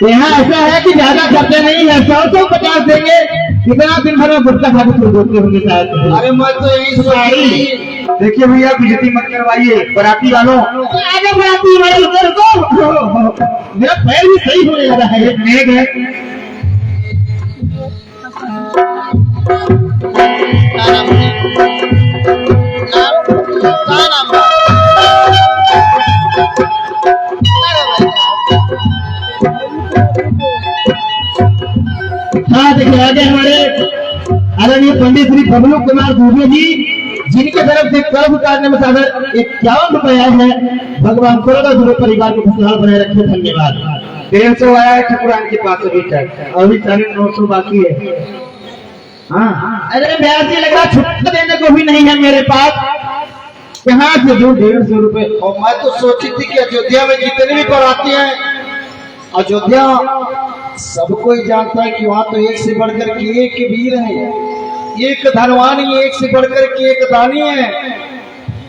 [SPEAKER 4] यहाँ ऐसा है कि ज्यादा खर्चे नहीं है, 100-150 देंगे। कितना दिन भर में गुटखा खा के बोलते होंगे शायद।
[SPEAKER 3] अरे मैं तो यही सोची।
[SPEAKER 5] देखिए भैया बेइज्जती मत करवाइए बराती वालों।
[SPEAKER 4] आगे बराती वाले उधर को मेरा पैर भी सही होने लगा है।
[SPEAKER 5] एक नेक है।
[SPEAKER 4] हाँ देखिए आगे हमारे आदरणीय पंडित श्री बबलू कुमार दुबे जी, जिनके तरफ से कलश उतारने में सागर 51 रुपए आए हैं। भगवान खुदा दुबे परिवार को खुशहाल बनाए रखे। धन्यवाद।
[SPEAKER 5] 150 आया है ठाकुरान के पास अभी तक, अभी 950 बाकी है। हाँ
[SPEAKER 4] अरे ब्याज लगा, छुट्टा देने को भी नहीं है मेरे पास।
[SPEAKER 5] कहाँ से दो 150 रुपए?
[SPEAKER 2] और मैं तो सोची थी कि अयोध्या में जितने भी बाराती हैं, अयोध्या सब कोई जानता है कि वहाँ तो एक से बढ़कर के एक वीर है, एक धनवानी, एक से बढ़कर के एक दानी है,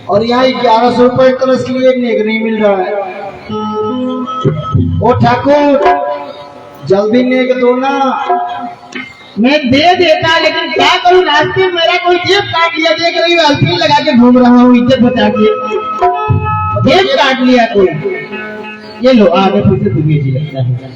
[SPEAKER 2] और यहाँ 1100 रुपए कलश के लिए नेक नहीं मिल रहा है। ओ ठाकुर जल्दी नेक दो ना।
[SPEAKER 5] मैं दे देता, लेकिन क्या करूँ, रास्ते में मेरा कोई जेब काट लिया, देख रही हूँ अल्फीन लगा के घूम रहा हूँ, इज्जत बचा के जेब काट लिया कोई। ये लो आगे फिर से दुनिया जी लगता है।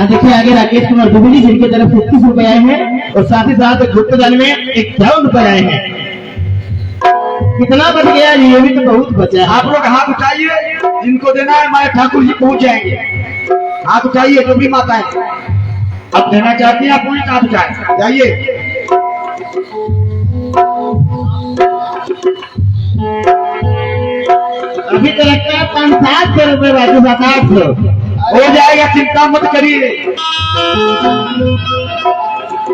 [SPEAKER 5] देखिए आगे राकेश कुमार दुबेली जिनकी तरफ से 30 रुपए आए हैं, और साथ ही साथ गुप्त दल में 51 रुपए आए हैं। कितना बच गया, ये भी तो बहुत बचा है।
[SPEAKER 3] आप लोग हाथ उठाइए, जिनको देना है हमारे ठाकुर जी पहुंच जाएंगे। हाथ उठाइए जो भी माता है, अब देना चाहती हैं आप वही हाथ उठाए जाइए।
[SPEAKER 5] अभी तो लगता है 500 रुपए बाकी, 700
[SPEAKER 3] हो जाएगा, चिंता मत करिए।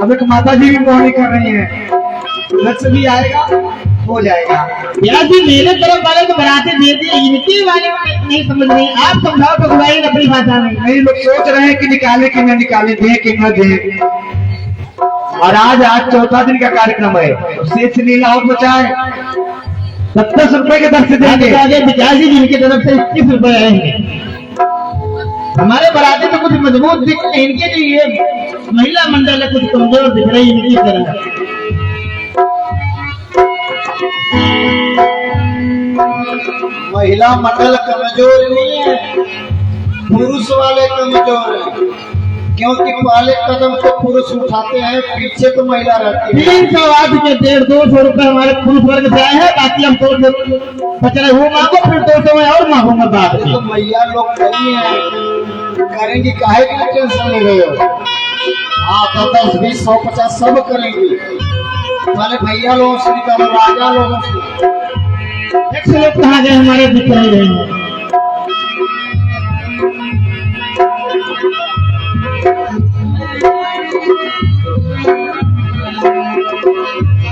[SPEAKER 3] अब एक माता जी भी मोहनी कर रही है, लक्ष्य भी आएगा, हो जाएगा।
[SPEAKER 5] यार जी मेरे तरफ वाले तो बराते दे दिए, इनके वाले नहीं समझ रही, आप समझाओ तो बुराई अपनी भाषा में।
[SPEAKER 3] नहीं, लोग सोच रहे हैं कि निकाले कि न निकाले, दे कि न दे। और आज चौथा दिन का कार्यक्रम है, शेष लीला और बचा है, 70 रुपए के दर से देंगे।
[SPEAKER 5] विकास जी जिनकी तरफ से 21 रुपए आए हैं। हमारे बराते तो कुछ मजबूत दिख रहे हैं, इनके लिए महिला मंडल है कुछ कमजोर दिख रही है इनकी तरह।
[SPEAKER 2] महिला मंडल कमजोर नहीं है, पुरुष वाले कमजोर है, क्योंकि पहले कदम तो पुरुष उठाते हैं, पीछे तो महिला रहती है।
[SPEAKER 5] 308 के 150 रुपए हमारे पुरुष वर्ग से आए हैं, बाकी हम तो बच रहे, वो मांगो फिर 200 में और मांगूंगा बाद में।
[SPEAKER 2] तो मैया लोग नहीं है, करेंगी, काहे की टेंशन ले रहे हो? हाँ 10, 20, 100, 50 सब करेंगी, पहले भैया लोगों से निकालो, राजा लोगों से।
[SPEAKER 5] एक से लोग कहाँ गए, हमारे दिख नहीं रहे हैं।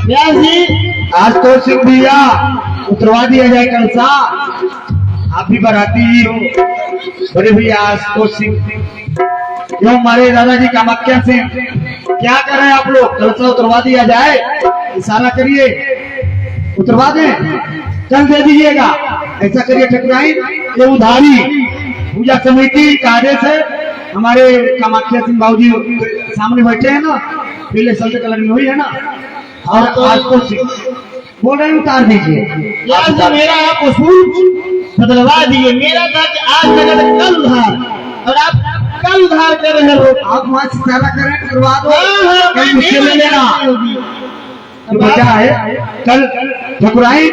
[SPEAKER 5] व्यास जी
[SPEAKER 3] आज तो सिंह भैया उतरवा दिया जाए कलसा, आप भी बराती ही हो बड़े भैया। आज तो सिंह जो हमारे दादाजी कामाख्या से क्या कर रहे हैं आप लोग, कलसा उतरवा दिया जाए, इशारा करिए, उतरवा दें, चल दे दीजिएगा। ऐसा करिए ठकुराई, ये उधारी पूजा समिति का आदेश है, हमारे कामाख्या सिंह बाबूजी सामने बैठे हैं ना, पीले सल्ट कलर में हुई है ना, और आज तो बोल रहे हैं उतार दीजिए।
[SPEAKER 5] मेरा आप उसूल बदलवा दिए, मेरा था कि आज नगद कल उधार, और आप कल उधार कर रहे हो।
[SPEAKER 3] आप वहाँ से सारा करें, करवा दो,
[SPEAKER 5] हाँ,
[SPEAKER 3] कल मुझसे ले लेना। बचा है कल ठकुराई,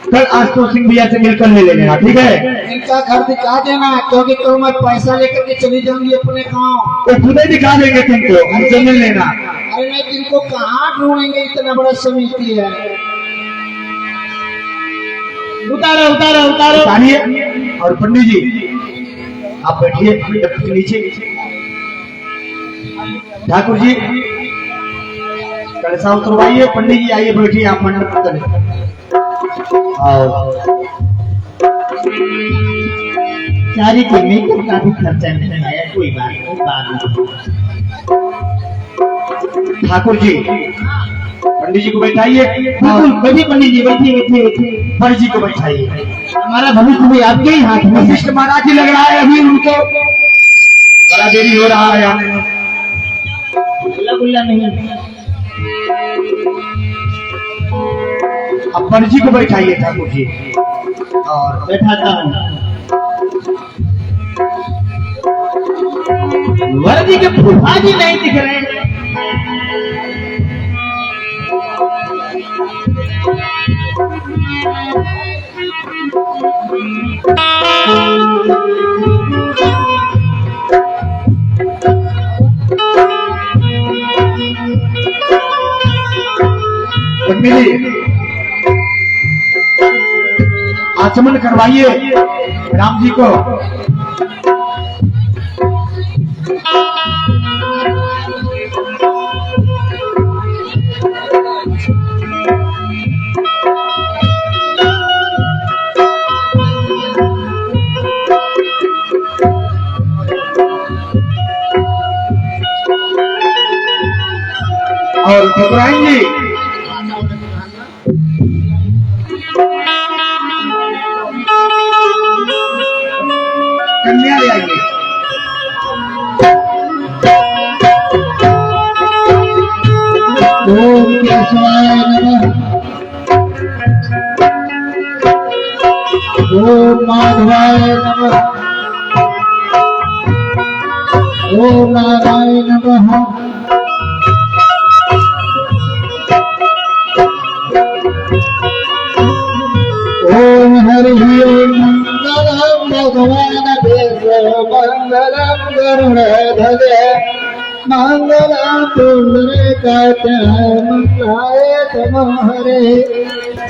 [SPEAKER 3] कल आज तो सिंह भैया से मिलकर ले लेना, ठीक है?
[SPEAKER 2] इनका घर दिखा देना, क्योंकि कल मैं पैसा लेकर के चली जाऊंगी अपने गाँव।
[SPEAKER 3] तो खुद ही दिखा देंगे तुमको, हमसे मिल लेना।
[SPEAKER 2] अरे नहीं, इनको कहाँ ढूंढेंगे, इतना बड़ा समिति है।
[SPEAKER 5] उतारो उतारो उतारो।
[SPEAKER 3] उतारिए, और पंडित जी आप बैठिए के नीचे। ठाकुर जी कलसा उतरवाइए, पंडित जी आइए बैठिए आप मंडप पर।
[SPEAKER 5] सारी में तो काफी खर्चा नहीं आया, कोई बात नहीं, बात नहीं।
[SPEAKER 3] ठाकुर जी पंडित जी को बैठाइए।
[SPEAKER 5] बिल्कुल बैठिए पंडित जी, बैठिए बैठिए बैठिए।
[SPEAKER 3] पंडित जी को बैठाइए।
[SPEAKER 5] हमारा भविष्य भी आपके ही हाथ में।
[SPEAKER 3] वशिष्ठ महाराज जी लग रहा है अभी उनको बड़ा देरी हो रहा है आने में।
[SPEAKER 5] गुल्ला गुल्ला नहीं।
[SPEAKER 3] अब पंडित जी को बैठाइए ठाकुर जी,
[SPEAKER 5] और बैठाता हूँ। वर्दी के फूफा जी नहीं दिख रहे हैं।
[SPEAKER 3] आचमन करवाइए राम जी को।
[SPEAKER 5] और इब्राहिम जी कन्या ले आइए। ओम केशवाय नमः, ओम माधवाय नमः, ओम नारायण नमः। ओम हरि ओम मंगलम भगवान देव मंगलम गरुड़ध्वज मंगलम पुंडरीकाक्ष मंगलाय नमः हरे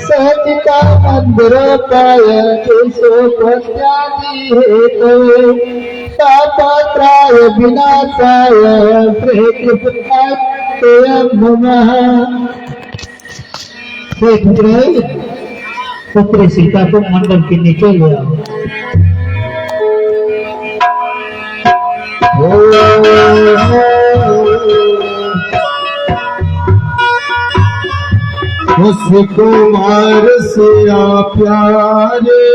[SPEAKER 5] सचिता मंदिर पाय केशोपत्यादि हेतवे तापत्राय विनाशाय प्रेतपुत्राय नमः। पुत्र सीता को मंडल के नीचे ले आओ। उस कुमार सिया प्यारे,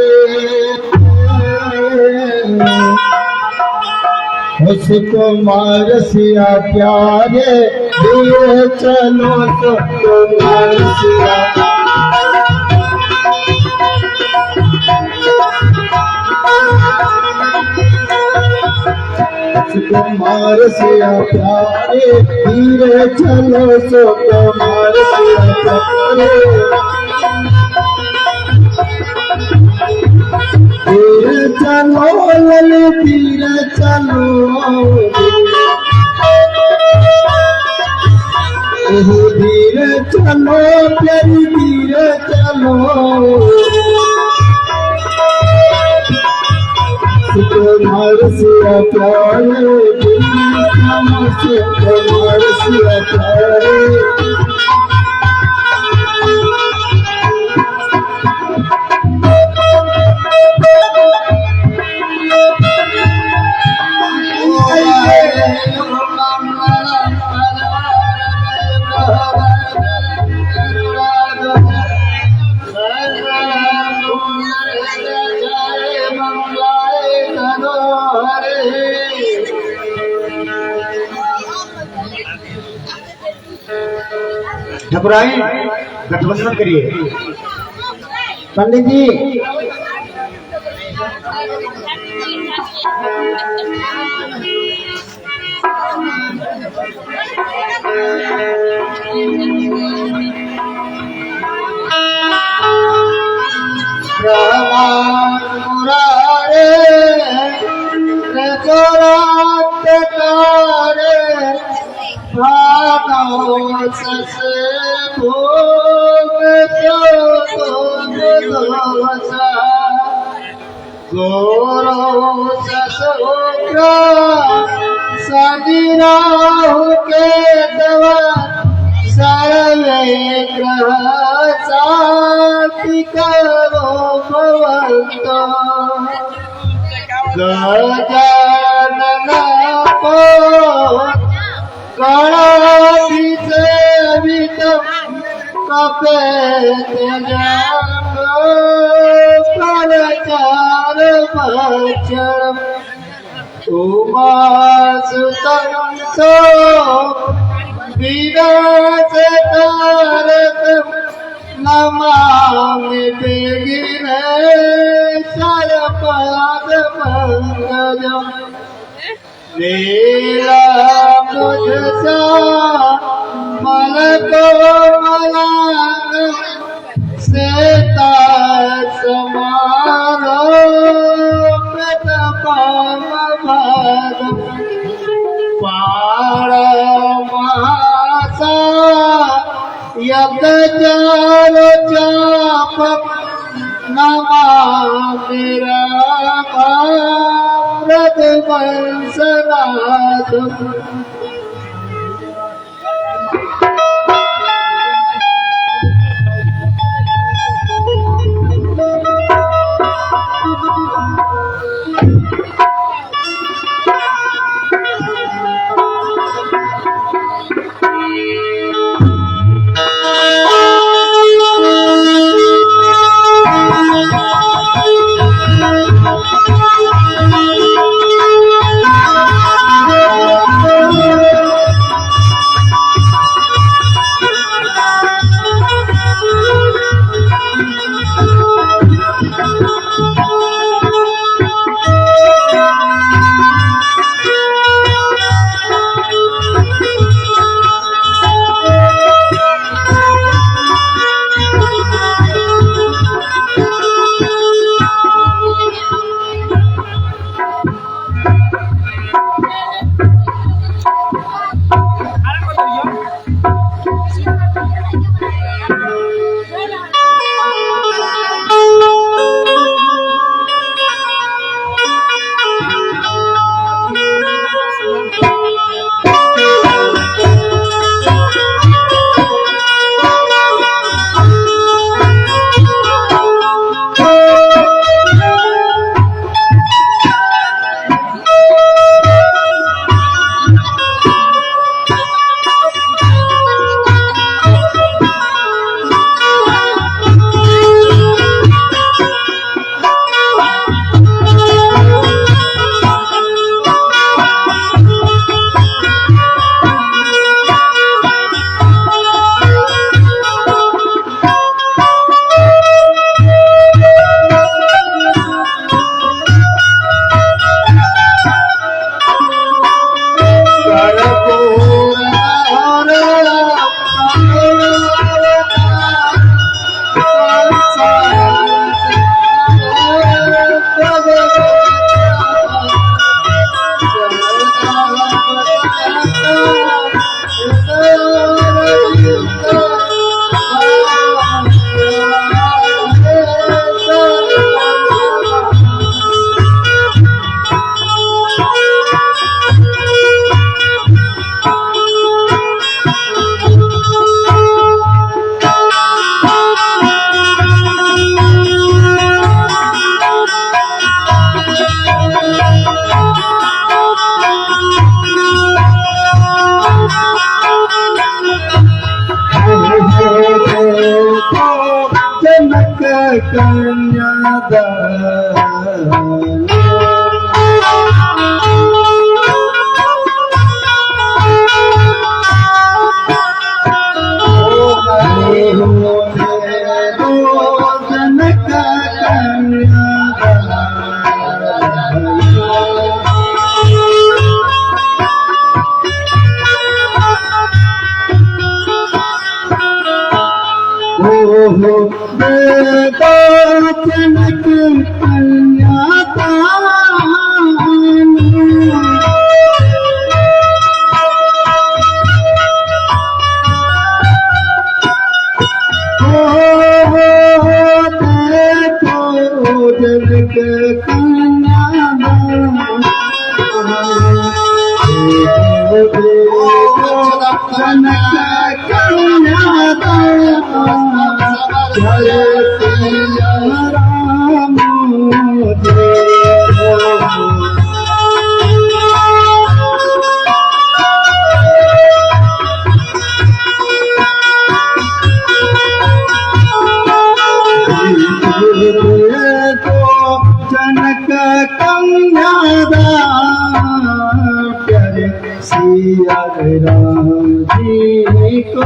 [SPEAKER 5] उस कुमार सिया प्यारे, दिए चलो तो कुमार सिया कुमार सिया प्यारे, धीरे चलो सो कुमार सिया प्यारे, धीरे चलो लले धीरे चलो, धीरे चलो प्यारी धीरे चलो, कुमार सिया प्यारे, कुमार सिया प्यारे। ठाकुराइन गठबंधन करिए। पंडित जी राहु के दवा सर्वे ग्रह शांति करो भवंत गजानन को गणाभिषेक कपे प्रचार भक्षण उमासुतं सो विनाश तारक नमामि विघ्नेश्वर पाद पंकजं नीलाम्बुजसा मलकोमलांग श्वेता समारो पारमासा यज्ञालो चाप नमामि रामवंशनाथम्।
[SPEAKER 3] जनक कन्यादा प्यारे सिया राम जी को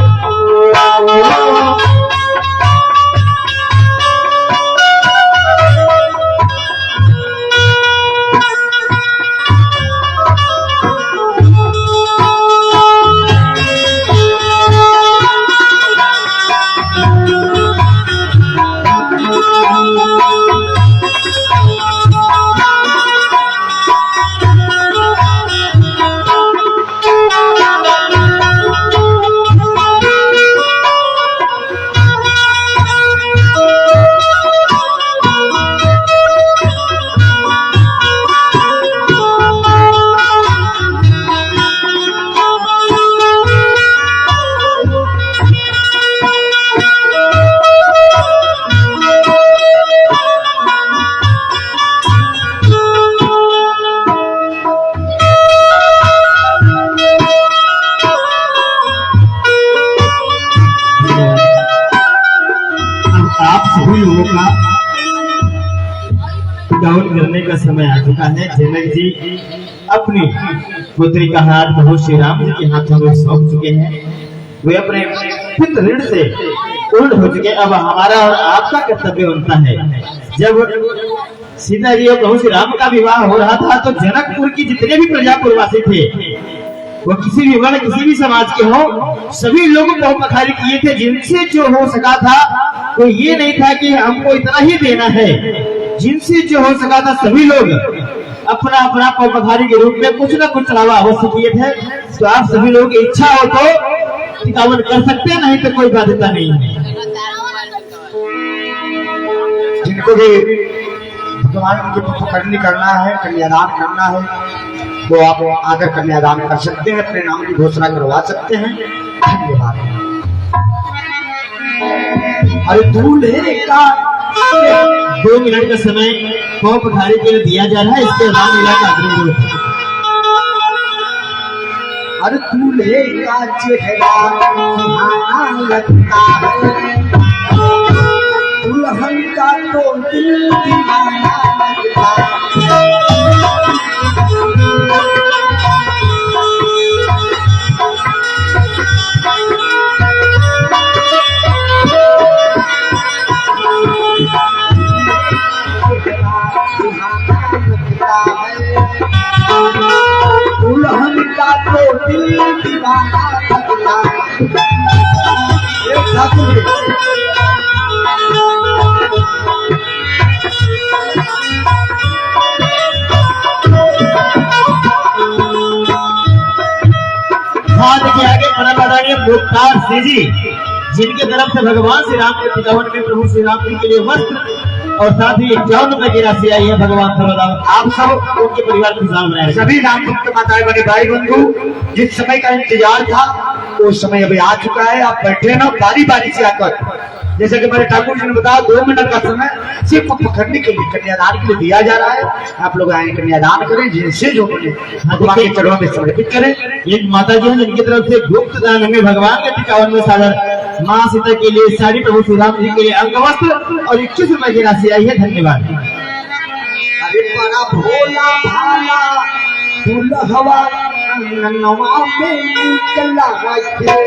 [SPEAKER 4] डाउन करने का समय आ चुका है। जनक जी अपनी पुत्री का हाथ प्रभु श्री राम जी के हाथों में सौंप चुके हैं। वे अपने पित ऋण से पूर्ण हो चुके। अब हमारा और आपका कर्तव्य बनता है। जब सीता जी और प्रभु श्री राम का विवाह हो रहा था तो जनकपुर की जितने भी प्रजापुरवासी थे, वो किसी भी वर्ण किसी भी समाज के हो, सभी लोग बहुत पखारी किए थे। जिनसे जो हो सका था, तो ये नहीं था कि हमको इतना ही देना है। जिनसे जो हो सका था सभी लोग अपना अपना पौपखारी के रूप में कुछ न कुछ चढ़ावा अवश्य किए थे। तो आप सभी लोग इच्छा हो तो टिकावन कर सकते हैं, नहीं तो कोई बाध्यता नहीं है।
[SPEAKER 3] जिनको भी भगवान की पौपखरनी करना है, कन्यादान करना है, वो आप आकर कन्यादान कर सकते हैं, अपने नाम की घोषणा करवा सकते हैं। धन्यवाद। अरे दूल्हे का
[SPEAKER 4] 2 मिनट का समय पौपखारी के लिए दिया जा रहा है। इसके रामलीला का अग्रिम रूप।
[SPEAKER 3] अरे दूल्हे का चेहरा सुहाना लगता है, दुल्हन का तो दिल दीवाना लगता है। दुल्हन का तो दिल दीवाना लगता है। एक साथ में
[SPEAKER 4] हाथ के आगे परमादानी मुख्तार सिंह जी, जिनके तरफ से भगवान श्री राम के टिकावन में प्रभु श्री राम जी के लिए वस्त्र और साथ ही 51 रुपए की राशि आई है। भगवान सर्वदा आप सब उनके परिवार को खुशहाल बनाए।
[SPEAKER 3] सभी राम भक्त माताएं बने भाई बंधु, जिस समय का इंतजार था वो समय अभी आ चुका है। आप बैठे ना बारी बारी से आकर, जैसे कि मेरे ठाकुर जी ने बताया 2 मिनट का समय सिर्फ पौपखरनी के लिए, कन्यादान के लिए दिया जा रहा है। आप लोग आए कन्यादान करें, जिनसे जो बने भगवान के चरणों में समर्पित करें।
[SPEAKER 4] एक माता जी हैं जिनकी तरफ से गुप्त दान में भगवान के टिकावन में सादर
[SPEAKER 5] माँ सीता के लिए साड़ी, प्रभु श्री राम जी के लिए अंगवस्त्र और 21 रुपए की राशि आई है। धन्यवाद।
[SPEAKER 3] अरे बड़ा भोला भाला दुल्हवा नवा में चला रखे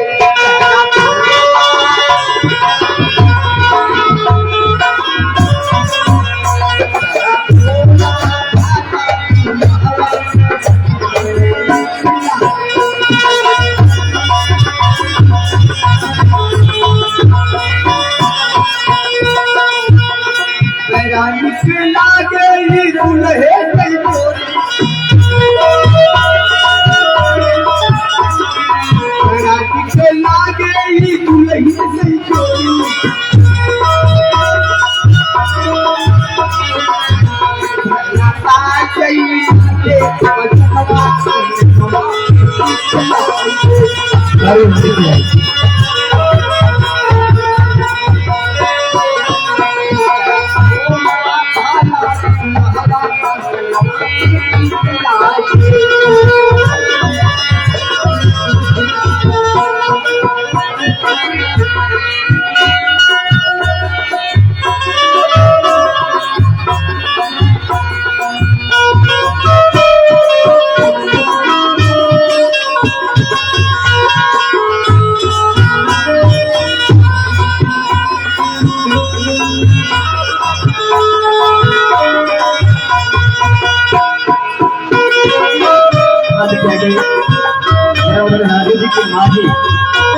[SPEAKER 3] निकला गई दुल्हे कई बोरी निकला गई दुल्हे कई चोरी जी की माँ जी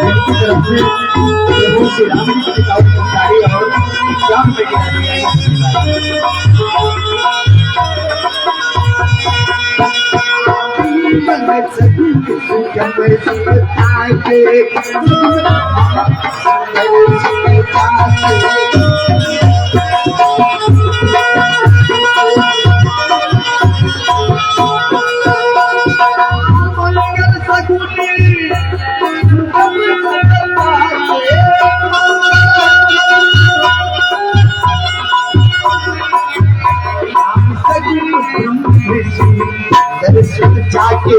[SPEAKER 3] इनकी तरफ से प्रभु श्री राम जी की साड़ी और 50 रुपए जाके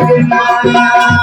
[SPEAKER 2] Hare Rama